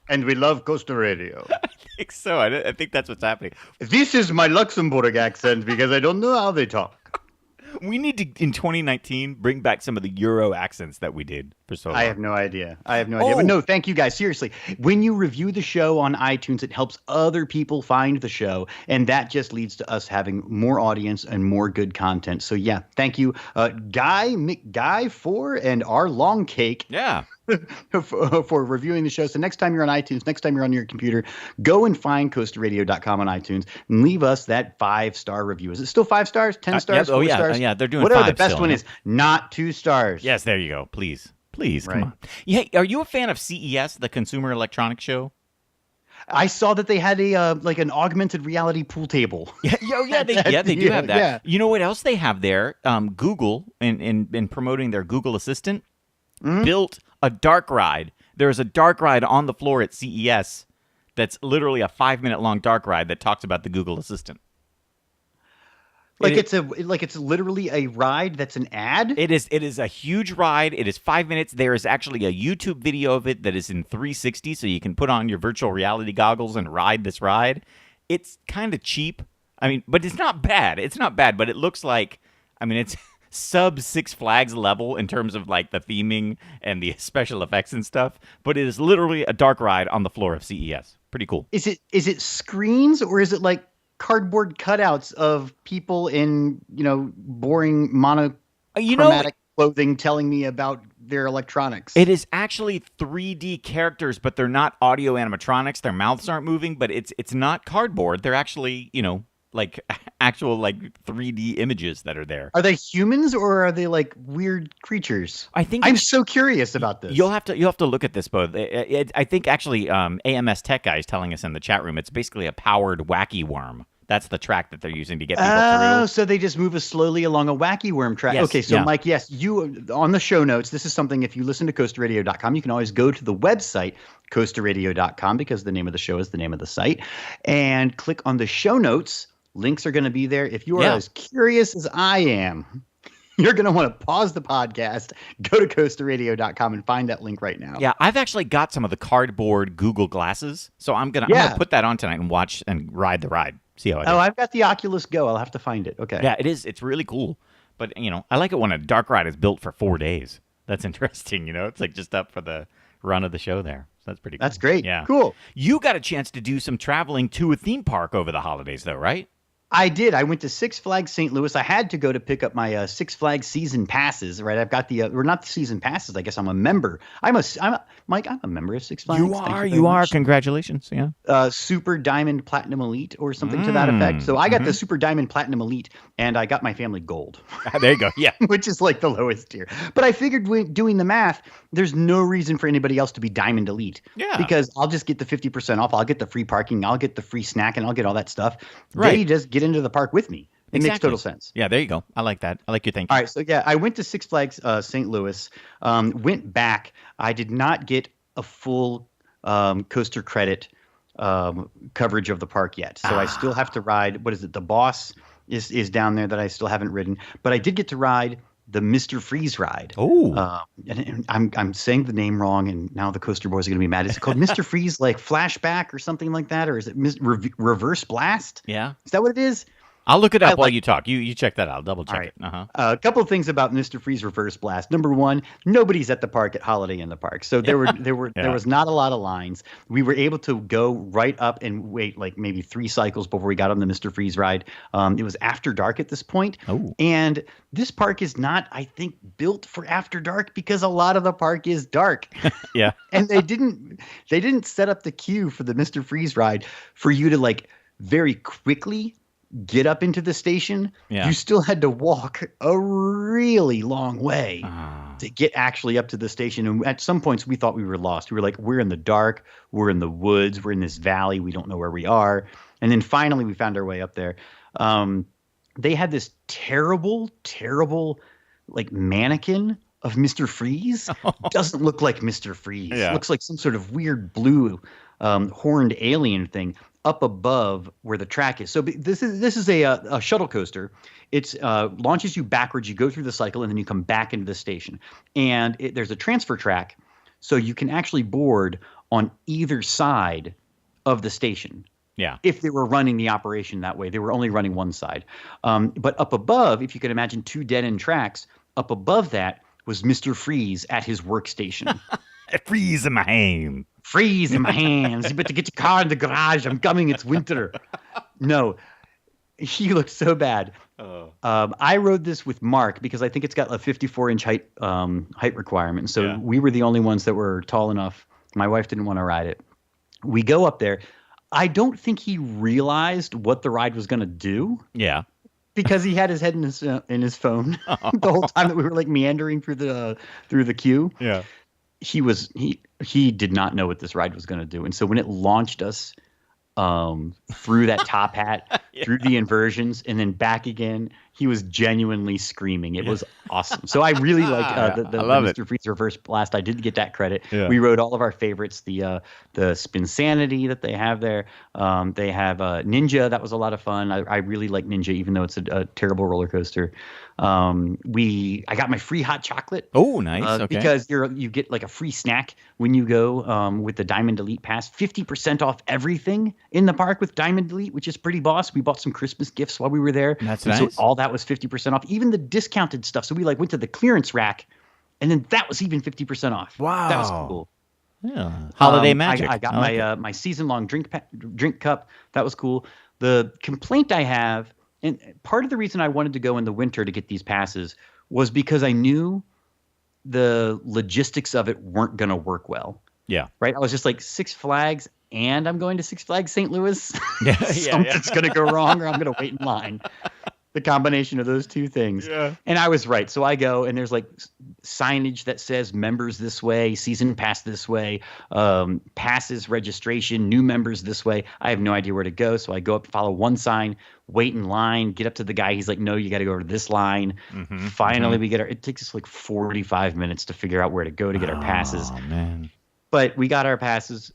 And we love Costa Radio. I think so. I think that's what's happening. This is my Luxembourg accent because I don't know how they talk. We need to, in 2019, bring back some of the Euro accents that we did for so long. I have no idea. But no, thank you guys. Seriously, when you review the show on iTunes, it helps other people find the show. And that just leads to us having more audience and more good content. So, yeah, thank you, Guy McGuy and our long cake. Yeah. for reviewing the show. So next time you're on iTunes, next time you're on your computer, go and find CoastaRadio.com on iTunes and leave us that 5-star review. Is it still 5 stars, 10 stars, 4 stars? Yeah, they're doing whatever 5 the best still, one yeah. is, not 2 stars. Yes, there you go. Please, Right. come on. Yeah, are you a fan of CES, the Consumer Electronics Show? I saw that they had a like an augmented reality pool table. They do have that. Yeah. You know what else they have there? Google, in promoting their Google Assistant, built a dark ride. There's a dark ride on the floor at CES that's literally a 5-minute long dark ride that talks about the Google Assistant. It's literally a ride that's an ad? It is a huge ride. It is 5 minutes. There is actually a YouTube video of it that is in 360, so you can put on your virtual reality goggles and ride this ride. It's kind of cheap. I mean, but it's not bad. It's not bad, but it looks like, I mean, it's sub Six Flags level in terms of like the theming and the special effects and stuff, but it is literally a dark ride on the floor of CES. Pretty cool. Is it screens or is it like cardboard cutouts of people in, boring monochromatic clothing telling me about their electronics? It is actually 3D characters, but they're not audio animatronics. Their mouths aren't moving, but it's not cardboard. They're actually, like actual like 3D images that are there. Are they humans or are they like weird creatures? I'm so curious about this. You'll have to look at this, both. I think actually AMS Tech Guy is telling us in the chat room it's basically a powered wacky worm. That's the track that they're using to get people through. Oh, so they just move us slowly along a wacky worm track. Yes, Okay, so yeah. Mike, yes, you on the show notes, this is something if you listen to CoastaRadio.com, you can always go to the website, CoastaRadio.com, because the name of the show is the name of the site, and click on the show notes. Links are going to be there. If you are as curious as I am, you're going to want to pause the podcast, go to CoastaRadio.com and find that link right now. Yeah, I've actually got some of the cardboard Google glasses, so I'm gonna put that on tonight and watch and ride the ride. See how it is. Oh, I've got the Oculus Go. I'll have to find it. Okay. Yeah, it is. It's really cool. But, I like it when a dark ride is built for 4 days. That's interesting, It's like just up for the run of the show there. So that's pretty cool. That's great. Yeah. Cool. You got a chance to do some traveling to a theme park over the holidays, though, right? I did. I went to Six Flags St. Louis. I had to go to pick up my Six Flags season passes, right? I've got the or not the season passes. I guess I'm a member. Mike, I'm a member of Six Flags. You are. Congratulations. Yeah. Super Diamond Platinum Elite or something to that effect. So I got the Super Diamond Platinum Elite and I got my family gold. There you go. Yeah. Which is like the lowest tier. But I figured doing the math, there's no reason for anybody else to be Diamond Elite. Yeah. Because I'll just get the 50% off. I'll get the free parking. I'll get the free snack and I'll get all that stuff. Right. They just get into the park with me. It makes total sense. Yeah, there you go. I like that. I like your thinking. All right, so yeah, I went to Six Flags St. Louis, went back. I did not get a full coaster credit coverage of the park yet. So I still have to ride, what is it, the Boss is down there that I still haven't ridden. But I did get to ride the Mr. Freeze ride. Oh. And I'm saying the name wrong, and now the Coaster Boys are going to be mad. Is it called Mr. Freeze, like Flashback or something like that? Or is it Reverse Blast? Yeah. Is that what it is? I'll look it up while you talk. You check that out. Double check it. A couple of things about Mr. Freeze Reverse Blast. Number one, nobody's at the park at Holiday in the Park, so there was not a lot of lines. We were able to go right up and wait like maybe 3 cycles before we got on the Mr. Freeze ride. It was after dark at this point, and this park is not, I think, built for after dark because a lot of the park is dark. Yeah, and they didn't set up the queue for the Mr. Freeze ride for you to like very quickly get up into the station. You still had to walk a really long way to get actually up to the station. And at some points we thought we were lost. We were like, we're in the dark, we're in the woods, we're in this valley, we don't know where we are. And then finally we found our way up there. They had this terrible like mannequin of Mr. Freeze. Doesn't look like Mr. Freeze. Looks like some sort of weird blue horned alien thing. up above where the track is. So this is a shuttle coaster. It's launches you backwards. You go through the cycle, and then you come back into the station. And there's a transfer track, so you can actually board on either side of the station. Yeah. If they were running the operation that way, they were only running one side. But up above, if you can imagine two dead-end tracks, up above that was Mr. Freeze at his workstation. Freeze in my hand. Freeze in my hands. You better get your car in the garage. I'm coming. It's winter. No, he looked so bad. I rode this with Mark because I think it's got a 54-inch height requirement. So we were the only ones that were tall enough. My wife didn't want to ride it. We go up there. I don't think he realized what the ride was going to do. Yeah. Because he had his head in his phone the whole time that we were like meandering through the queue. Yeah. He did not know what this ride was going to do. And so when it launched us through that top hat, through the inversions, and then back again, he was genuinely screaming. It was awesome. So I really like the Mr. Freeze reverse blast. I did get that credit. Yeah. We rode all of our favorites. The Spinsanity that they have there. They have Ninja. That was a lot of fun. I really like Ninja, even though it's a terrible roller coaster. I got my free hot chocolate. Oh, nice. Okay. Because you get like a free snack when you go with the Diamond Elite Pass. 50% off everything in the park with Diamond Elite, which is pretty boss. We bought some Christmas gifts while we were there. That's nice. So all that was 50% off, even the discounted stuff. So we went to the clearance rack, and then that was even 50% off. Wow, that was cool. Yeah, holiday magic. I got my season-long drink cup. That was cool. The complaint I have, and part of the reason I wanted to go in the winter to get these passes was because I knew the logistics of it weren't going to work well. Yeah. Right. I was just like, Six Flags, and I'm going to Six Flags St. Louis. Something's going to go wrong, or I'm going to wait in line. The combination of those two things. Yeah. And I was right. So I go, and there's like signage that says members this way, season pass this way, passes registration, new members this way. I have no idea where to go. So I go up, follow one sign, wait in line, get up to the guy. He's like, no, you got to go over to this line. Mm-hmm. Finally, we get it takes us like 45 minutes to figure out where to go to get our passes. Oh, man. But we got our passes.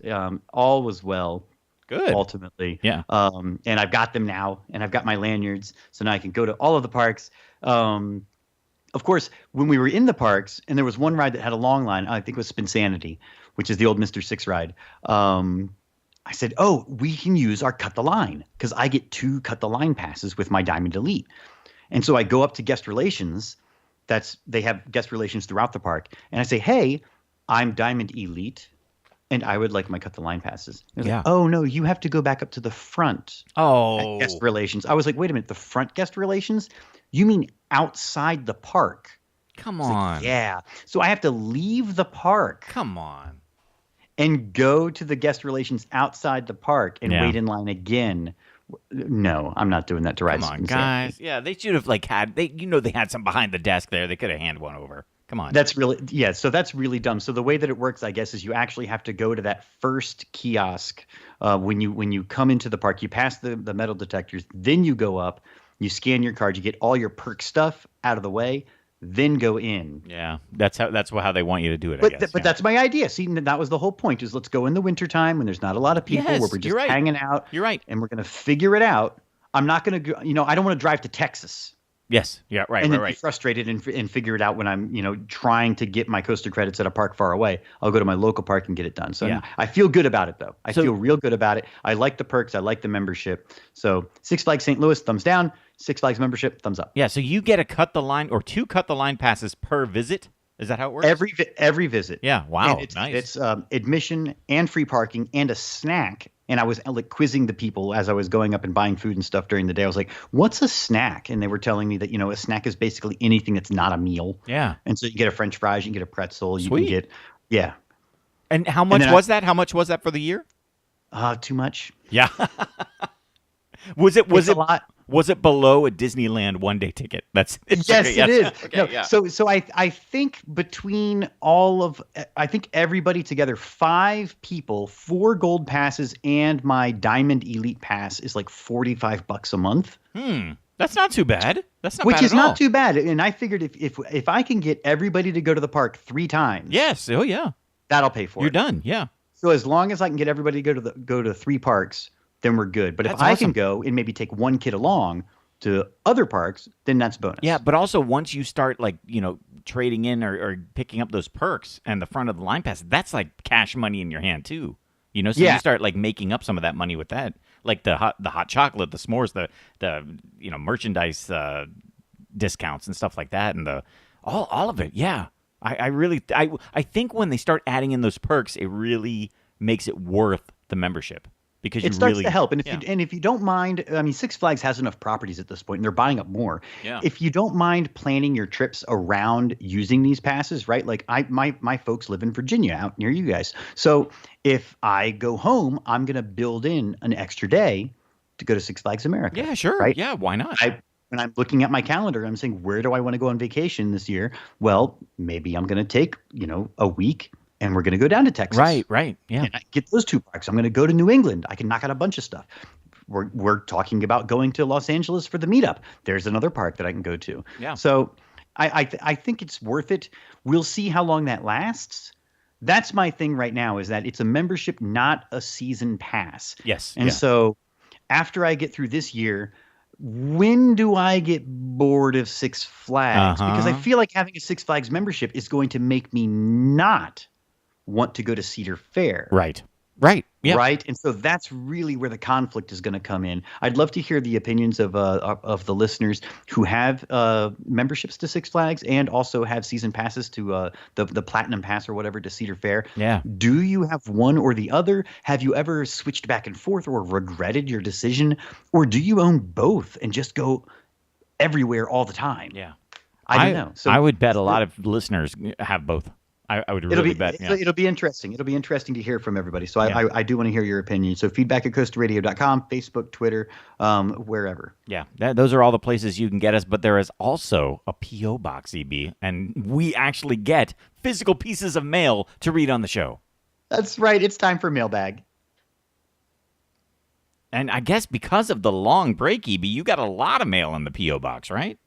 All was well. Good. Ultimately. Yeah. And I've got them now, and I've got my lanyards, so now I can go to all of the parks. Of course, when we were in the parks, and there was one ride that had a long line, I think it was Spinsanity, which is the old Mr. Six ride. I said, oh, we can use our Cut the Line, because I get 2 Cut the Line passes with my Diamond Elite. And so I go up to guest relations. They have guest relations throughout the park. And I say, hey, I'm Diamond Elite, and I would like my Cut the Line passes. Like, oh, no, you have to go back up to the front at guest relations. I was like, wait a minute, the front guest relations? You mean outside the park? Come on. Like, yeah. So I have to leave the park. Come on. And go to the guest relations outside the park and wait in line again. No, I'm not doing that to ride. Come on, guys. Yeah, they should have they had some behind the desk there. They could have handed one over. Come on. That's really so that's really dumb. So the way that it works, I guess, is you actually have to go to that first kiosk when you come into the park. You pass the metal detectors, then you go up, you scan your card, you get all your perk stuff out of the way, then go in. Yeah, that's how they want you to do it. But that's my idea. See, that was the whole point. Is let's go in the wintertime when there's not a lot of people, where we're just hanging out. You're right, and we're gonna figure it out. I'm not gonna go. I don't want to drive to Texas. Yes. Yeah. Right. And then be frustrated and figure it out when I'm, trying to get my coaster credits at a park far away. I'll go to my local park and get it done. So I feel good about it, though. I feel real good about it. I like the perks. I like the membership. So Six Flags St. Louis, thumbs down. Six Flags membership, thumbs up. Yeah. So you get a Cut the Line or 2 Cut the Line passes per visit. Is that how it works? Every visit. Yeah. Wow. Nice. It's admission and free parking and a snack. And I was like quizzing the people as I was going up and buying food and stuff during the day. I was like, what's a snack? And they were telling me that, a snack is basically anything that's not a meal. Yeah. And so you get a French fries, you can get a pretzel, Sweet. You can get, And how much was that? How much was that for the year? Too much. Yeah. Was it a lot? Was it below a Disneyland one-day ticket? Yes, it is. Okay, So I think between I think everybody together, 5 people, 4 gold passes and my Diamond Elite Pass is like $45 a month. That's not too bad. That's not Which bad is at all. not too bad. And I figured if I can get everybody to go to the park 3 times. Yes. Oh yeah. That'll pay for it. You're done. Yeah. So as long as I can get everybody to go to 3 parks then we're good. But if That's I awesome. can go and maybe take one kid along to other parks, then that's bonus. Yeah, but also once you start trading in or picking up those perks and the front of the line pass, that's like cash money in your hand too. So Yeah. you start like making up some of that money with that, like the hot chocolate, the s'mores, the merchandise discounts and stuff like that, and the all of it. Yeah, I really think when they start adding in those perks, it really makes it worth the membership. Because it starts really, to help, and yeah. if you don't mind, I mean, Six Flags has enough properties at this point, and they're buying up more. Yeah. If you don't mind planning your trips around using these passes, right? Like my folks live in Virginia, out near you guys. So if I go home, I'm gonna build in an extra day to go to Six Flags America. Yeah, sure. Right? Yeah, why not? When I'm looking at my calendar, I'm saying, where do I want to go on vacation this year? Well, maybe I'm gonna take a week. And we're going to go down to Texas. Right. Yeah. And I get those 2 parks. I'm going to go to New England. I can knock out a bunch of stuff. We're talking about going to Los Angeles for the meetup. There's another park that I can go to. Yeah. So I think it's worth it. We'll see how long that lasts. That's my thing right now, is that it's a membership, not a season pass. Yes. And so after I get through this year, when do I get bored of Six Flags? Because I feel like having a Six Flags membership is going to make me not want to go to Cedar Fair. Right. Yeah. Right. And so that's really where the conflict is going to come in. I'd love to hear the opinions of the listeners who have memberships to Six Flags and also have season passes to the Platinum Pass or whatever to Cedar Fair. Yeah. Do you have one or the other? Have you ever switched back and forth or regretted your decision? Or do you own both and just go everywhere all the time? Yeah. I don't know. So I would bet a lot of listeners have both. I would really bet. Yeah. It'll be interesting. It'll be interesting to hear from everybody. So I do want to hear your opinion. So feedback@coasterradio.com, Facebook, Twitter, wherever. Yeah, those are all the places you can get us. But there is also a P.O. Box, EB, and we actually get physical pieces of mail to read on the show. That's right. It's time for mailbag. And I guess because of the long break, EB, you got a lot of mail in the P.O. Box, right?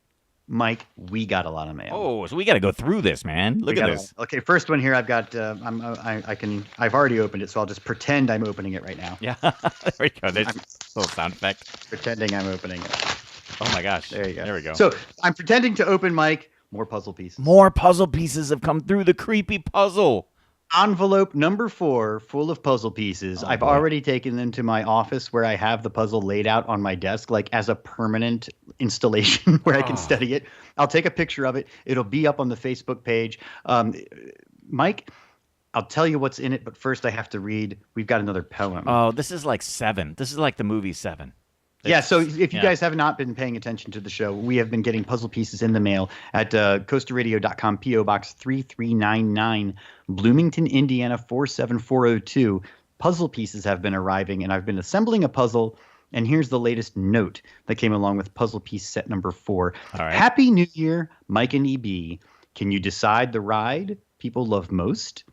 Mike, we got a lot of mail. Oh, so we got to go through this, man. Look at this. Okay, first one here. I've got. I've already opened it, so I'll just pretend I'm opening it right now. Yeah, there we go. There's a little sound effect. Pretending I'm opening it. Oh my gosh. There you go. There we go. So I'm pretending to open, Mike. More puzzle pieces. More puzzle pieces have come through the creepy puzzle. Envelope number 4, full of puzzle pieces. I've already taken them to my office where I have the puzzle laid out on my desk, like as a permanent installation where I can study it. I'll take a picture of it. It'll be up on the Facebook page. Mike, I'll tell you what's in it, but first I have to read. We've got another poem. Oh, this is like Seven. This is like the movie Seven. Yeah, so if you guys have not been paying attention to the show, we have been getting puzzle pieces in the mail at coasterradio.com, P.O. Box 3399, Bloomington, Indiana 47402. Puzzle pieces have been arriving, and I've been assembling a puzzle, and here's the latest note that came along with puzzle piece set number 4. All right. Happy New Year, Mike and EB. Can you decide the ride people love most?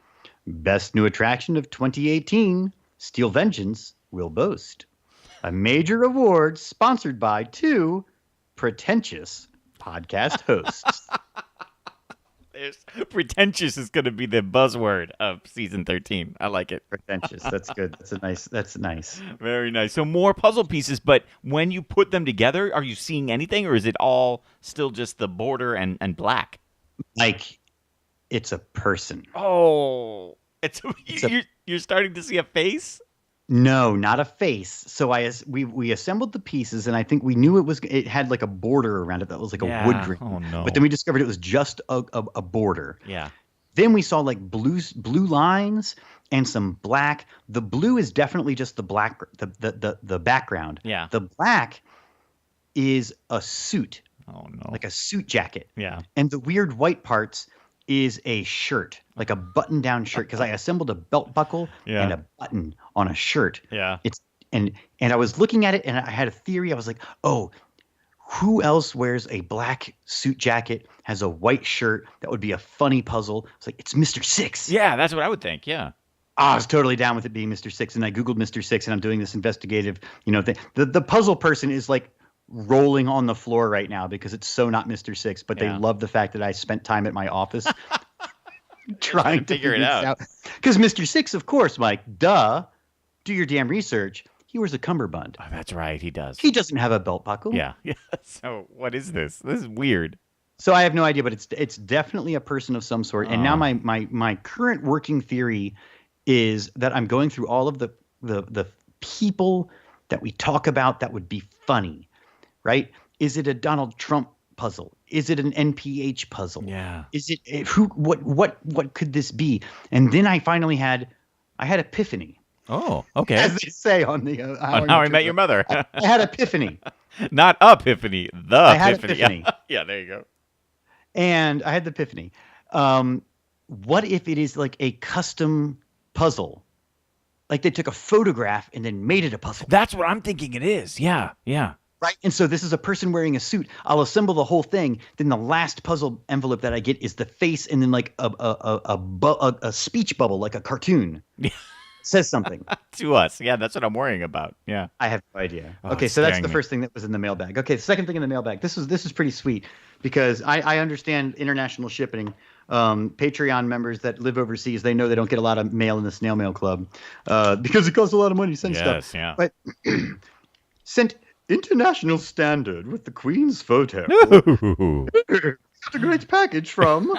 Best new attraction of 2018, Steel Vengeance will boast. A major award sponsored by 2 pretentious podcast hosts. Pretentious is going to be the buzzword of season 13. I like it. Pretentious. That's good. That's nice. Very nice. So more puzzle pieces, but when you put them together, are you seeing anything, or is it all still just the border and black? Like, it's a person. Oh, you're starting to see a face? No, not a face. So we assembled the pieces, and I think we knew it had like a border around it that was like a wood grain. Oh no! But then we discovered it was just a border. Yeah. Then we saw like blue lines and some black. The blue is definitely just the black, the background. Yeah. The black is a suit. Oh no! Like a suit jacket. Yeah. And the weird white parts is a shirt, like a button-down shirt, because I assembled a belt buckle and a button on a shirt. Yeah. And I was looking at it, and I had a theory. I was like, oh, who else wears a black suit jacket, has a white shirt? That would be a funny puzzle. It's like, it's Mr. Six. Yeah, that's what I would think. Yeah. I was totally down with it being Mr. Six, and I Googled Mr. Six, and I'm doing this investigative, thing. The puzzle person is like rolling on the floor right now because it's so not Mr. Six, but they love the fact that I spent time at my office trying to figure it out. Because Mr. Six, of course, Mike, do your damn research. He wears a cummerbund. Oh, that's right. He does. He doesn't have a belt buckle. Yeah. Yeah. So what is this? This is weird. So I have no idea, but it's definitely a person of some sort. And now my current working theory is that I'm going through all of the people that we talk about that would be funny, right? Is it a Donald Trump puzzle? Is it an NPH puzzle? Yeah. Is it what could this be? And then I finally had epiphany. Oh, okay. As they say on the On How I Met Your Mother. I had epiphany. Not epiphany, the I had epiphany. epiphany. Yeah, there you go. And I had the epiphany. What if it is like a custom puzzle? Like they took a photograph and then made it a puzzle. That's what I'm thinking it is. Yeah, yeah. Right. And so this is a person wearing a suit. I'll assemble the whole thing. Then the last puzzle envelope that I get is the face and then like a speech bubble, like a cartoon. Says something. To us. Yeah, that's what I'm worrying about. Yeah. I have no idea. Oh, okay, so that's the first thing that was in the mailbag. Okay, the second thing in the mailbag. This is pretty sweet because I understand international shipping. Patreon members that live overseas, they know they don't get a lot of mail in the snail mail club because it costs a lot of money to send stuff. Yeah. But sent international standard with the Queen's photo. Got a great package from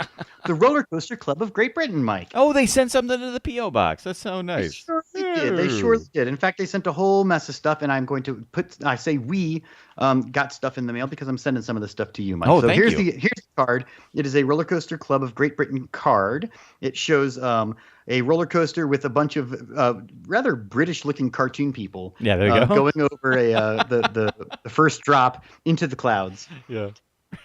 the Roller Coaster Club of Great Britain, Mike. Oh, they sent something to the P.O. box. That's so nice. They surely did. In fact, they sent a whole mess of stuff, and I'm going to we got stuff in the mail because I'm sending some of the stuff to you, Mike. Oh, so thank here's you. the card. It is a Roller Coaster Club of Great Britain card. It shows a roller coaster with a bunch of rather British-looking cartoon people. Yeah, there you go. Going over the first drop into the clouds. Yeah.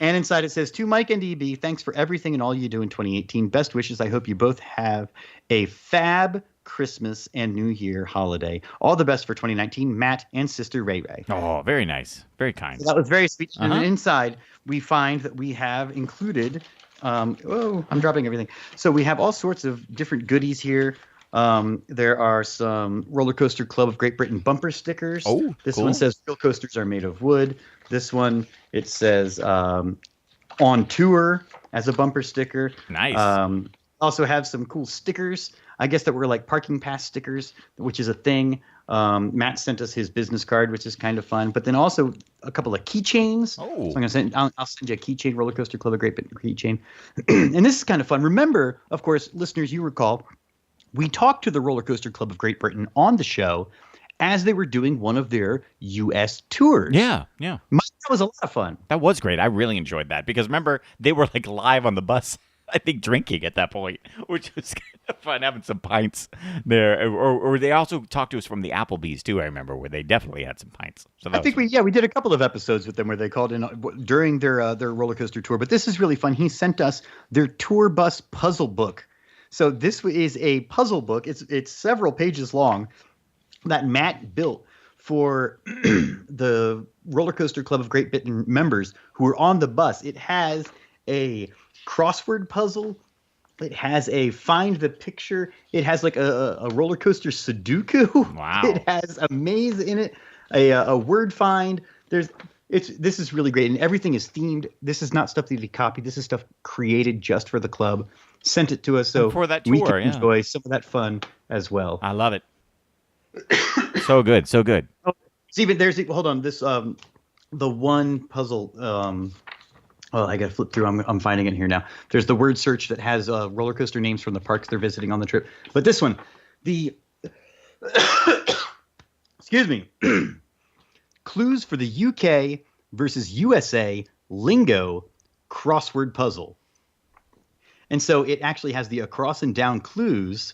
And inside it says, to Mike and EB, thanks for everything and all you do in 2018. Best wishes. I hope you both have a fab Christmas and New Year holiday. All the best for 2019, Matt and sister Ray Ray. Oh, very nice. Very kind. So that was very sweet. And then inside, we find that we have included I'm dropping everything. So we have all sorts of different goodies here. There are some Roller Coaster Club of Great Britain bumper stickers. Oh, this cool. one says real coasters are made of wood. This one, it says on tour as a bumper sticker. Nice. Also have some cool stickers. I guess that were like parking pass stickers, which is a thing. Matt sent us his business card, which is kind of fun. But then also a couple of keychains. Oh. So I'll send you a keychain, Roller Coaster Club of Great Britain keychain. And this is kind of fun. Remember, of course, listeners, you recall, we talked to the Roller Coaster Club of Great Britain on the show as they were doing one of their U.S. tours. Yeah. That was a lot of fun. That was great. I really enjoyed that because remember, they were like live on the bus, I think drinking at that point, which was kind of fun, having some pints there. Or they also talked to us from the Applebee's too, I remember, where they definitely had some pints. So I think we did a couple of episodes with them where they called in during their roller coaster tour. But this is really fun. He sent us their tour bus puzzle book. So this is a puzzle book. It's several pages long that Matt built for the Roller Coaster Club of Great Britain members who were on the bus. It has a crossword puzzle. It has a find the picture. It has like a roller coaster Sudoku. Wow. It has a maze in it, a word find. This is really great, and everything is themed. This is not stuff that he copied. This is stuff created just for the club. Sent it to us so for that tour, we can enjoy some of that fun as well. I love it. So good. Hold on. This the one puzzle. I got to flip through. I'm finding it here now. There's the word search that has roller coaster names from the parks they're visiting on the trip. But this one, excuse me, clues for the UK versus USA lingo crossword puzzle. And so it actually has the across and down clues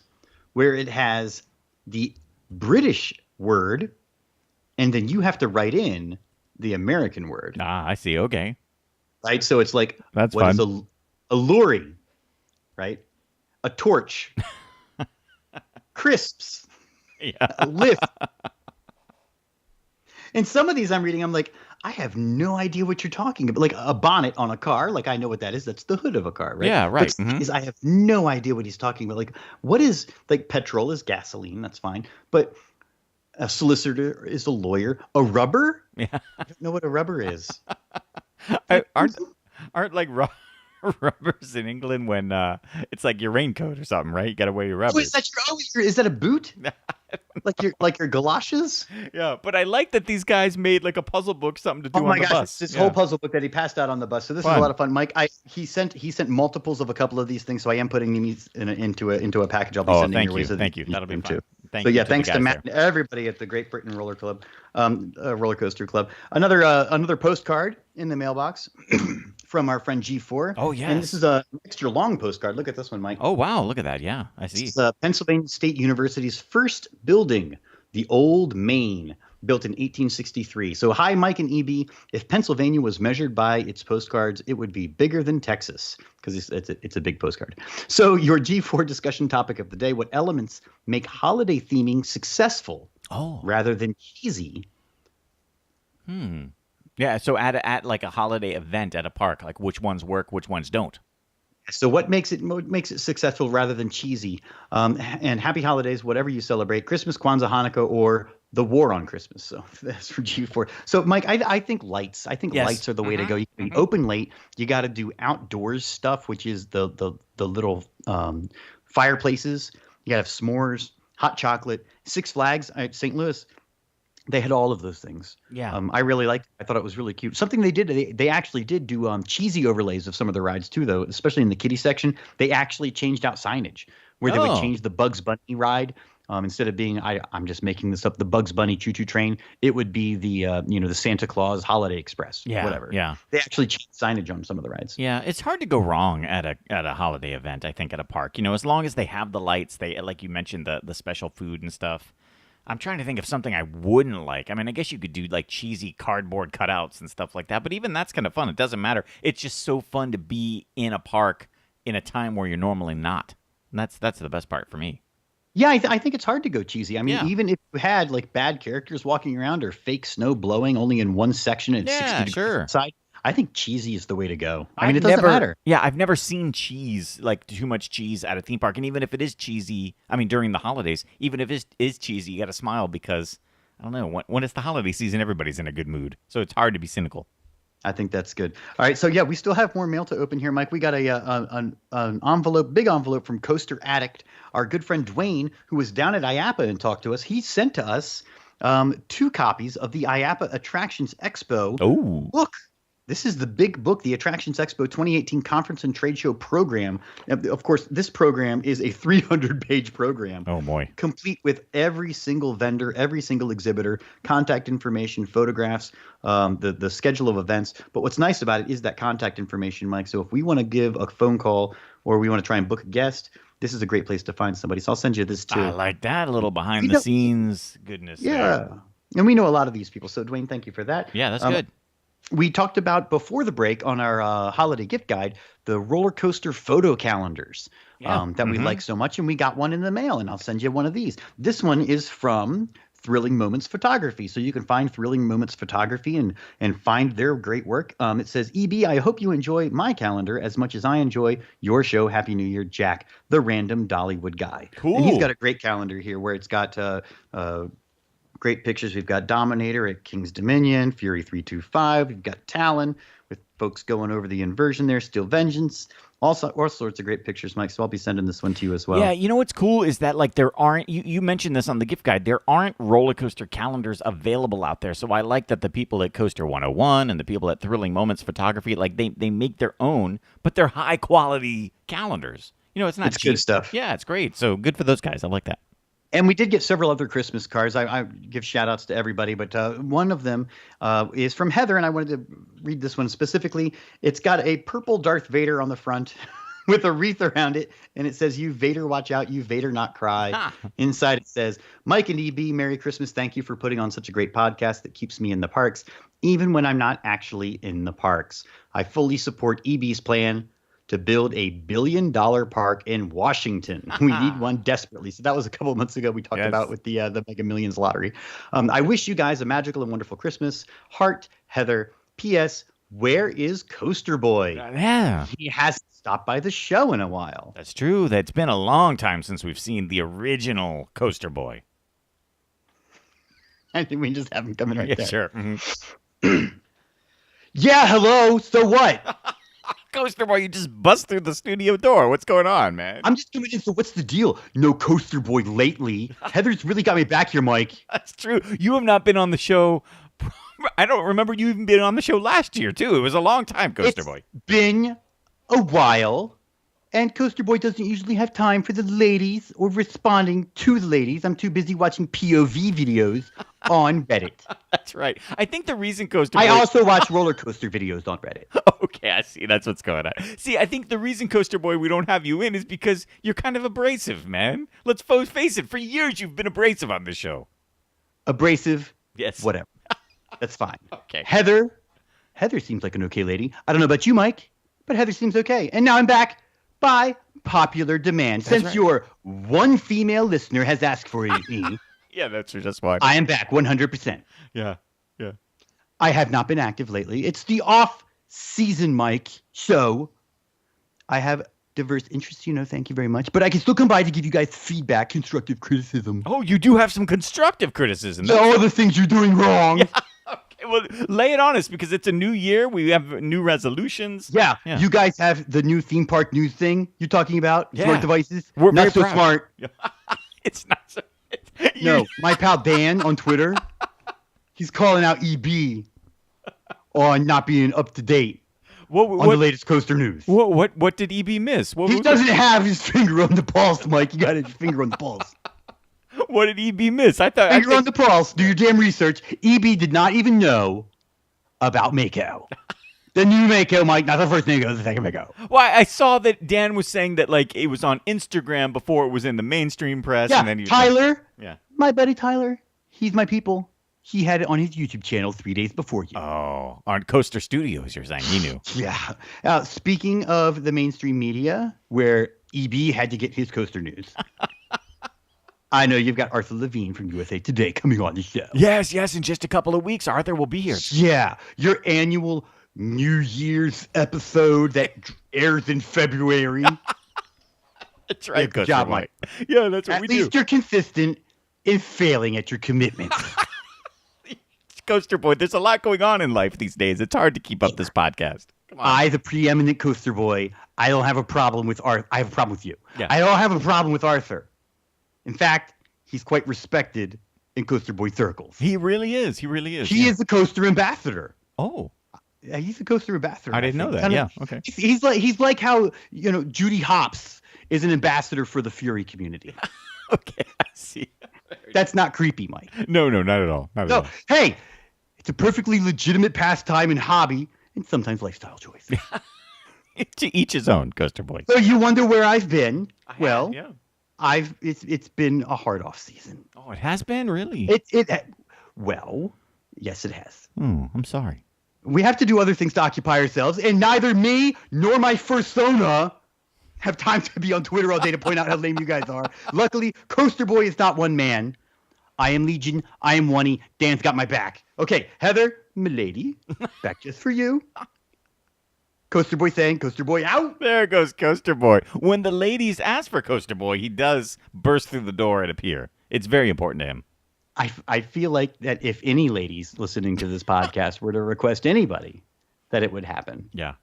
where it has the British word, and then you have to write in the American word. Ah, I see. Okay. Right? So it's like, That's what fun. is a lorry, right? A torch, crisps, Yeah. a lift. And some of these I'm reading, I'm like, I have no idea what you're talking about. Like a bonnet on a car, like I know what that is. That's the hood of a car, right? Yeah, right. But I have no idea what he's talking about. Like, what is, like, petrol is gasoline, that's fine. But a solicitor is a lawyer. A rubber? Yeah. I don't know what a rubber is. Aren't like rubbers in England when it's like your raincoat or something, right? You got to wear your rubbers. Oh, is that a boot? like your galoshes. Yeah, but I like that these guys made like a puzzle book, something to do Oh on my the gosh, bus. it's this whole puzzle book that he passed out on the bus. So this is a lot of fun, Mike. He sent multiples of a couple of these things, so I am putting these into a package. I'll be sending your way. So thank you. That'll be fun. Too. Thank so you yeah, to thanks the to guys Matt there. and everybody at the Great Britain Roller Coaster Club. Another postcard in the mailbox from our friend G4. Oh yes, and this is a extra long postcard. Look at this one, Mike. Oh wow, look at that. Yeah, I see. It's Pennsylvania State University's first building, the Old Main, built in 1863. So hi, Mike and EB. If Pennsylvania was measured by its postcards, it would be bigger than Texas, because it's a big postcard. So your G4 discussion topic of the day: what elements make holiday theming successful rather than cheesy? Yeah, so at like a holiday event at a park, like which ones work, which ones don't. So what makes it successful rather than cheesy? And happy holidays, whatever you celebrate: Christmas, Kwanzaa, Hanukkah, or the war on Christmas. So that's for G4. So Mike, I think lights. I think lights are the way to go. You can be open late. You got to do outdoors stuff, which is the little fireplaces. You got to have s'mores, hot chocolate. Six Flags at St. Louis, they had all of those things. Yeah. I really liked it. I thought it was really cute. Something they did, they actually did do cheesy overlays of some of the rides too, though, especially in the kiddie section. They actually changed out signage where they would change the Bugs Bunny ride. Instead of being, I'm just making this up, the Bugs Bunny choo-choo train, it would be the Santa Claus Holiday Express, whatever. Yeah. They actually changed signage on some of the rides. Yeah, it's hard to go wrong at a holiday event, I think, at a park. As long as they have the lights, they, like you mentioned, the special food and stuff. I'm trying to think of something I wouldn't like. I mean, I guess you could do like cheesy cardboard cutouts and stuff like that, but even that's kind of fun. It doesn't matter. It's just so fun to be in a park in a time where you're normally not. And that's the best part for me. Yeah, I think it's hard to go cheesy. I mean, even if you had like bad characters walking around or fake snow blowing only in one section at 60 degrees outside, I think cheesy is the way to go. I mean, it doesn't matter. Yeah, I've never seen cheese, like too much cheese at a theme park. And even if it is cheesy, I mean, during the holidays, even if it is cheesy, you got to smile because, I don't know, when it's the holiday season, everybody's in a good mood. So it's hard to be cynical. I think that's good. All right, so yeah, we still have more mail to open here, Mike. We got an envelope, big envelope from Coaster Addict. Our good friend Dwayne, who was down at IAPA and talked to us, he sent to us 2 copies of the IAPA Attractions Expo book. This is the big book, the Attractions Expo 2018 Conference and Trade Show Program. Of course, this program is a 300-page program. Oh, boy. Complete with every single vendor, every single exhibitor, contact information, photographs, the schedule of events. But what's nice about it is that contact information, Mike. So if we want to give a phone call or we want to try and book a guest, this is a great place to find somebody. So I'll send you this too. I like that. A little behind the scenes goodness. Yeah. There. And we know a lot of these people. So, Dwayne, thank you for that. Yeah, that's good. We talked about before the break on our holiday gift guide, the roller coaster photo calendars that we like so much. And we got one in the mail, and I'll send you one of these. This one is from Thrilling Moments Photography. So you can find Thrilling Moments Photography and find their great work. It says, EB, I hope you enjoy my calendar as much as I enjoy your show. Happy New Year, Jack, the random Dollywood guy. Cool. And he's got a great calendar here where it's got great pictures. We've got Dominator at King's Dominion, Fury 325. We've got Talon with folks going over the inversion there, Steel Vengeance. All sorts of great pictures, Mike. So I'll be sending this one to you as well. Yeah, you know what's cool is that like there aren't, you mentioned this on the gift guide, there aren't roller coaster calendars available out there. So I like that the people at Coaster 101 and the people at Thrilling Moments Photography, like they make their own, but they're high quality calendars. It's not cheap. Good stuff. Yeah, it's great. So good for those guys. I like that. And we did get several other Christmas cards. I give shout outs to everybody, but one of them is from Heather, and I wanted to read this one specifically. It's got a purple Darth Vader on the front with a wreath around it, and it says, "You Vader, watch out, you Vader not cry." Inside it says, "Mike and EB, Merry Christmas. Thank you for putting on such a great podcast that keeps me in the parks, even when I'm not actually in the parks. I fully support EB's plan to build a $1 billion park in Washington. We need one desperately." So that was a couple of months ago we talked about with the Mega Millions lottery. I wish you guys a magical and wonderful Christmas. Heart, Heather. P.S. Where is Coaster Boy? Yeah. He hasn't stopped by the show in a while. That's true. That's been a long time since we've seen the original Coaster Boy. I think we just have him coming right there. Sure. Yeah, hello. So what? Coaster Boy, you just bust through the studio door. What's going on, man? I'm just coming in, so what's the deal? No Coaster Boy lately. Heather's really got me back here, Mike. That's true. You have not been on the show. I don't remember you even being on the show last year, too. It was a long time, Coaster Boy. It's been a while, and Coaster Boy doesn't usually have time for the ladies or responding to the ladies. I'm too busy watching POV videos on Reddit. That's right. I think the reason Coaster Boy... I also watch roller coaster videos on Reddit. Okay, I see. That's what's going on. See, I think the reason, Coaster Boy, we don't have you in is because you're kind of abrasive, man. Let's face it. For years, you've been abrasive on this show. Abrasive? Yes. Whatever. That's fine. Okay. Heather seems like an okay lady. I don't know about you, Mike, but Heather seems okay. And now I'm back by popular demand. Since right. your one female listener has asked for me, Yeah, that's just why. I am back 100%. Yeah. I have not been active lately. It's the off-season, Mike, so I have diverse interests, thank you very much. But I can still come by to give you guys feedback, constructive criticism. Oh, you do have some constructive criticism. All the things you're doing wrong. Yeah. Okay, well, lay it on us because it's a new year. We have new resolutions. Yeah. You guys have the new theme park news thing you're talking about? Yeah. Smart devices? We're not very so proud. smart. It's not so... No, my pal Dan on Twitter, he's calling out EB on not being up to date on the latest coaster news. What did EB miss? He doesn't have his finger on the pulse, Mike. You got his finger on the pulse. What did EB miss? On the pulse. Do your damn research. EB did not even know about Mako. The new Mako, Mike, not the first Mako, the second Mako. Well, I saw that Dan was saying that it was on Instagram before it was in the mainstream press. Yeah, and then Tyler. Yeah. My buddy Tyler. He's my people. He had it on his YouTube channel 3 days before you. Oh, on Coaster Studios, you're saying. He knew. Yeah. Speaking of the mainstream media, where EB had to get his coaster news. I know you've got Arthur Levine from USA Today coming on the show. Yes. In just a couple of weeks, Arthur will be here. Yeah. Your annual New Year's episode that airs in February. That's right. Good job, Mike. Yeah, that's what we do. At least you're consistent in failing at your commitments. Coaster Boy, there's a lot going on in life these days. It's hard to keep up this podcast. Come on. I, the preeminent Coaster Boy, I don't have a problem with Arthur. I have a problem with you. Yeah. I don't have a problem with Arthur. In fact, he's quite respected in Coaster Boy circles. He really is. He is the coaster ambassador. Oh. Yeah, he's the coaster ambassador. I didn't know that. Yeah. Okay. He's like how, Judy Hopps is an ambassador for the Fury community. Okay, I see. That's not creepy, Mike. No, not at all. Not at all. Hey, it's a perfectly legitimate pastime and hobby, and sometimes lifestyle choice. To each his own, Coaster Boy. So you wonder where I've been? Yeah. It's been a hard off season. Oh, it has been, really? Well, yes, it has. Oh, I'm sorry. We have to do other things to occupy ourselves, and neither me nor my fursona have time to be on Twitter all day to point out how lame you guys are. Luckily, Coaster Boy is not one man. I am Legion. I am Oney. Dan's got my back. Okay, Heather, milady, back just for you. Coaster Boy saying, Coaster Boy out. There goes Coaster Boy. When the ladies ask for Coaster Boy, he does burst through the door and appear. It's very important to him. I feel like that if any ladies listening to this podcast were to request anybody, that it would happen. Yeah.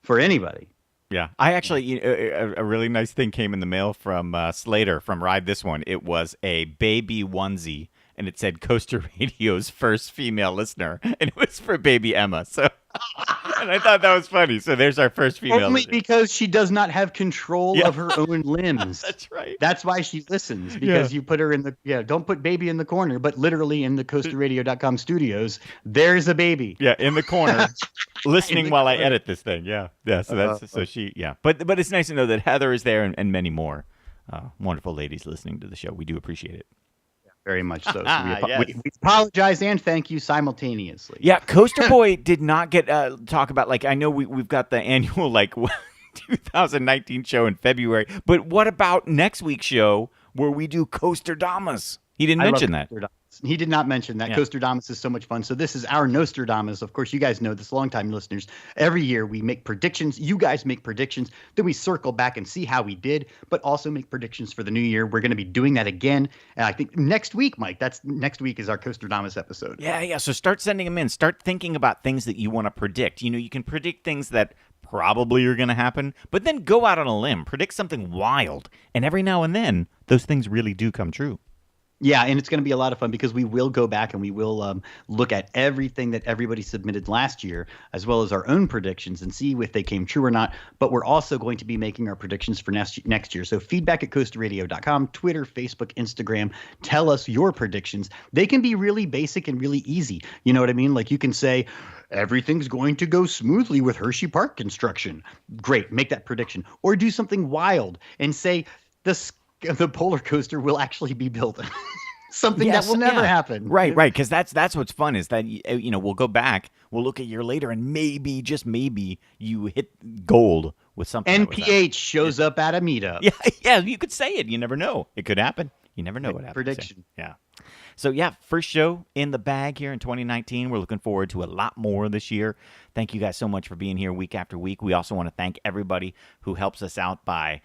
For anybody. Yeah. I actually, a really nice thing came in the mail from Slater from Ride This One. It was a baby onesie, and it said Coaster Radio's first female listener, and it was for baby Emma. So, and I thought that was funny. So there's our first female Only listener. because she does not have control of her own limbs. That's right. That's why she listens, because you put her in don't put baby in the corner, but literally in the coasterradio.com studios, there's a baby. Yeah, in the corner, listening while I edit this thing. Yeah. So that's, But it's nice to know that Heather is there and many more wonderful ladies listening to the show. We do appreciate it. Very much so. We apologize and thank you simultaneously. Yeah, Coaster Boy did not get talk about, I know we've got the annual 2019 show in February, but what about next week's show where we do Coaster Damas? He didn't mention that. He did not mention that. Yeah. Coasterdamus is so much fun. So this is our Nostradamus. Of course, you guys know this, longtime listeners. Every year we make predictions. You guys make predictions. Then we circle back and see how we did, but also make predictions for the new year. We're going to be doing that again. And I think next week, Mike, next week is our Coasterdamus episode. Yeah. So start sending them in. Start thinking about things that you want to predict. You can predict things that probably are going to happen, but then go out on a limb, predict something wild, and every now and then, those things really do come true. Yeah, and it's going to be a lot of fun because we will go back and we will look at everything that everybody submitted last year, as well as our own predictions, and see if they came true or not. But we're also going to be making our predictions for next year. So feedback at coasterradio.com, Twitter, Facebook, Instagram. Tell us your predictions. They can be really basic and really easy. You know what I mean? Like you can say, everything's going to go smoothly with Hershey Park construction. Great, make that prediction. Or do something wild and say the polar coaster will actually be built. Something that will never happen. Right. Because that's what's fun is that, we'll go back, we'll look a year later, and maybe, just maybe, you hit gold with something. NPH shows up at a meetup. Yeah, you could say it. You never know. It could happen. You never know what happens. Prediction. So, first show in the bag here in 2019. We're looking forward to a lot more this year. Thank you guys so much for being here week after week. We also want to thank everybody who helps us out by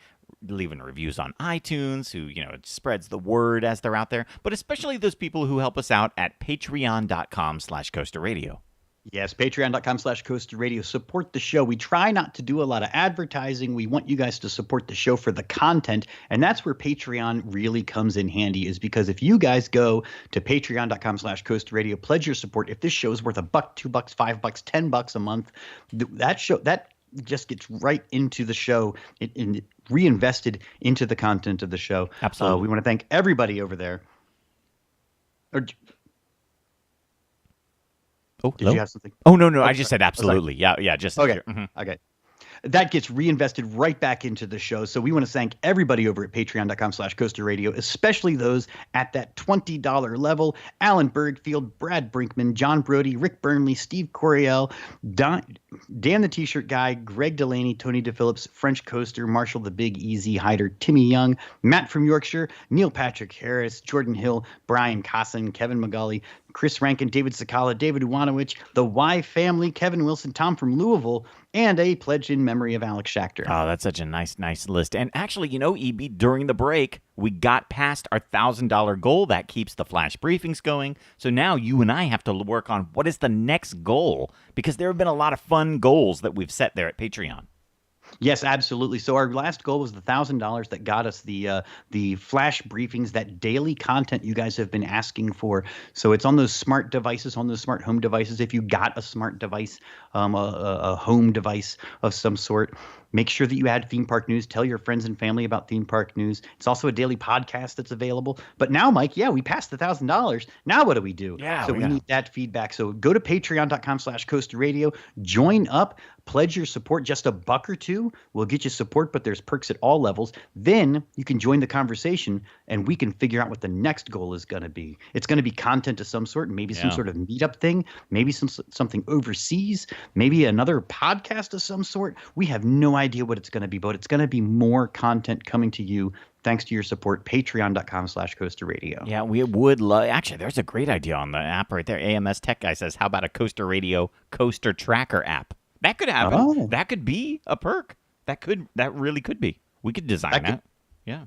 leaving reviews on iTunes, who, it spreads the word as they're out there, but especially those people who help us out at patreon.com/coasterradio. Yes, patreon.com/coasterradio. Support the show. We try not to do a lot of advertising. We want you guys to support the show for the content, and that's where Patreon really comes in handy, is because if you guys go to patreon.com/coasterradio, pledge your support. If this show is worth $1, $2, $5, $10 a month, that just gets right into the show and reinvested into the content of the show. Absolutely. We want to thank everybody over there. Did you have something? Oh, no. I just said absolutely. Yeah. Just okay. Mm-hmm. Okay. That gets reinvested right back into the show. So we want to thank everybody over at patreon.com/coasterradio, especially those at that $20 level. Alan Bergfield, Brad Brinkman, John Brody, Rick Burnley, Steve Coriel, Dan the T-shirt guy, Greg Delaney, Tony DePhillips, French Coaster, Marshall the Big Easy Hider, Timmy Young, Matt from Yorkshire, Neil Patrick Harris, Jordan Hill, Brian Cosson, Kevin McGully, Chris Rankin, David Sakala, David Uwanowicz, the Y family, Kevin Wilson, Tom from Louisville, and a pledge in memory of Alex Schachter. Oh, that's such a nice list. And actually, EB, during the break, we got past our $1,000 goal. That keeps the flash briefings going. So now you and I have to work on what is the next goal, because there have been a lot of fun goals that we've set there at Patreon. Yes, absolutely. So our last goal was the $1,000 that got us the flash briefings, that daily content you guys have been asking for. So it's on those smart devices, on those smart home devices. If you got a smart device, a home device of some sort, make sure that you add theme park news. Tell your friends and family about theme park news. It's also a daily podcast that's available. But now, Mike, we passed the $1,000. Now what do we do? Yeah, so we need that feedback. So go to patreon.com/coasterradio, join up, pledge your support. Just $1 or $2 will get you support, but there's perks at all levels. Then you can join the conversation, and we can figure out what the next goal is going to be. It's going to be content of some sort, maybe some sort of meetup thing, maybe something overseas, maybe another podcast of some sort. We have no idea what it's going to be, but it's going to be more content coming to you thanks to your support. Patreon.com/coasterradio. Yeah, we would love. Actually, there's a great idea on the app right there. AMS Tech Guy says, how about a Coaster Radio Coaster Tracker app? That could happen. Oh. That could be a perk. That really could be. We could design that.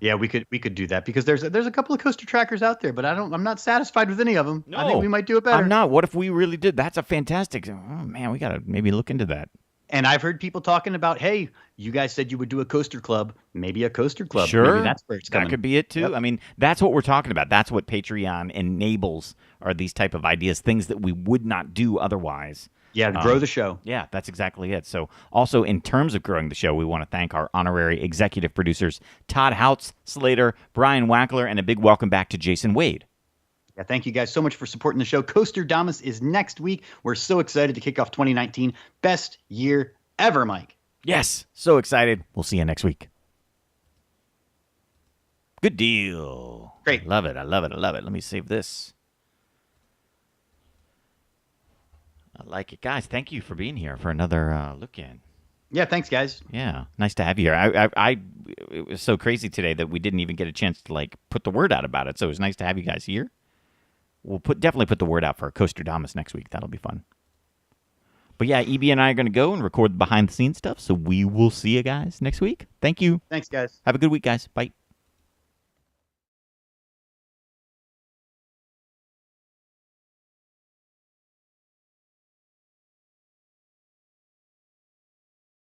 Yeah, we could do that, because there's a couple of coaster trackers out there, but I'm not satisfied with any of them. No, I think we might do it better. I'm not. What if we really did? That's a fantastic. Oh man, we gotta maybe look into that. And I've heard people talking about, hey, you guys said you would do a coaster club. Maybe a coaster club. Sure. Maybe that's where it's coming. That could be it too. Yep. I mean, that's what we're talking about. That's what Patreon enables, are these type of ideas, things that we would not do otherwise. Yeah, to grow the show. Yeah, that's exactly it. So also, in terms of growing the show, we want to thank our honorary executive producers, Todd Houts, Slater, Brian Wackler, and a big welcome back to Jason Wade. Yeah, thank you guys so much for supporting the show. Coaster Damas is next week. We're so excited to kick off 2019. Best year ever, Mike. Yes, so excited. We'll see you next week. Good deal. Great. I love it. Let me save this. I like it. Guys, thank you for being here for another look in. Yeah, thanks, guys. Yeah, nice to have you here. It was so crazy today that we didn't even get a chance to put the word out about it. So it was nice to have you guys here. We'll definitely put the word out for Coaster Damas next week. That'll be fun. But yeah, EB and I are going to go and record the behind-the-scenes stuff. So we will see you guys next week. Thank you. Thanks, guys. Have a good week, guys. Bye.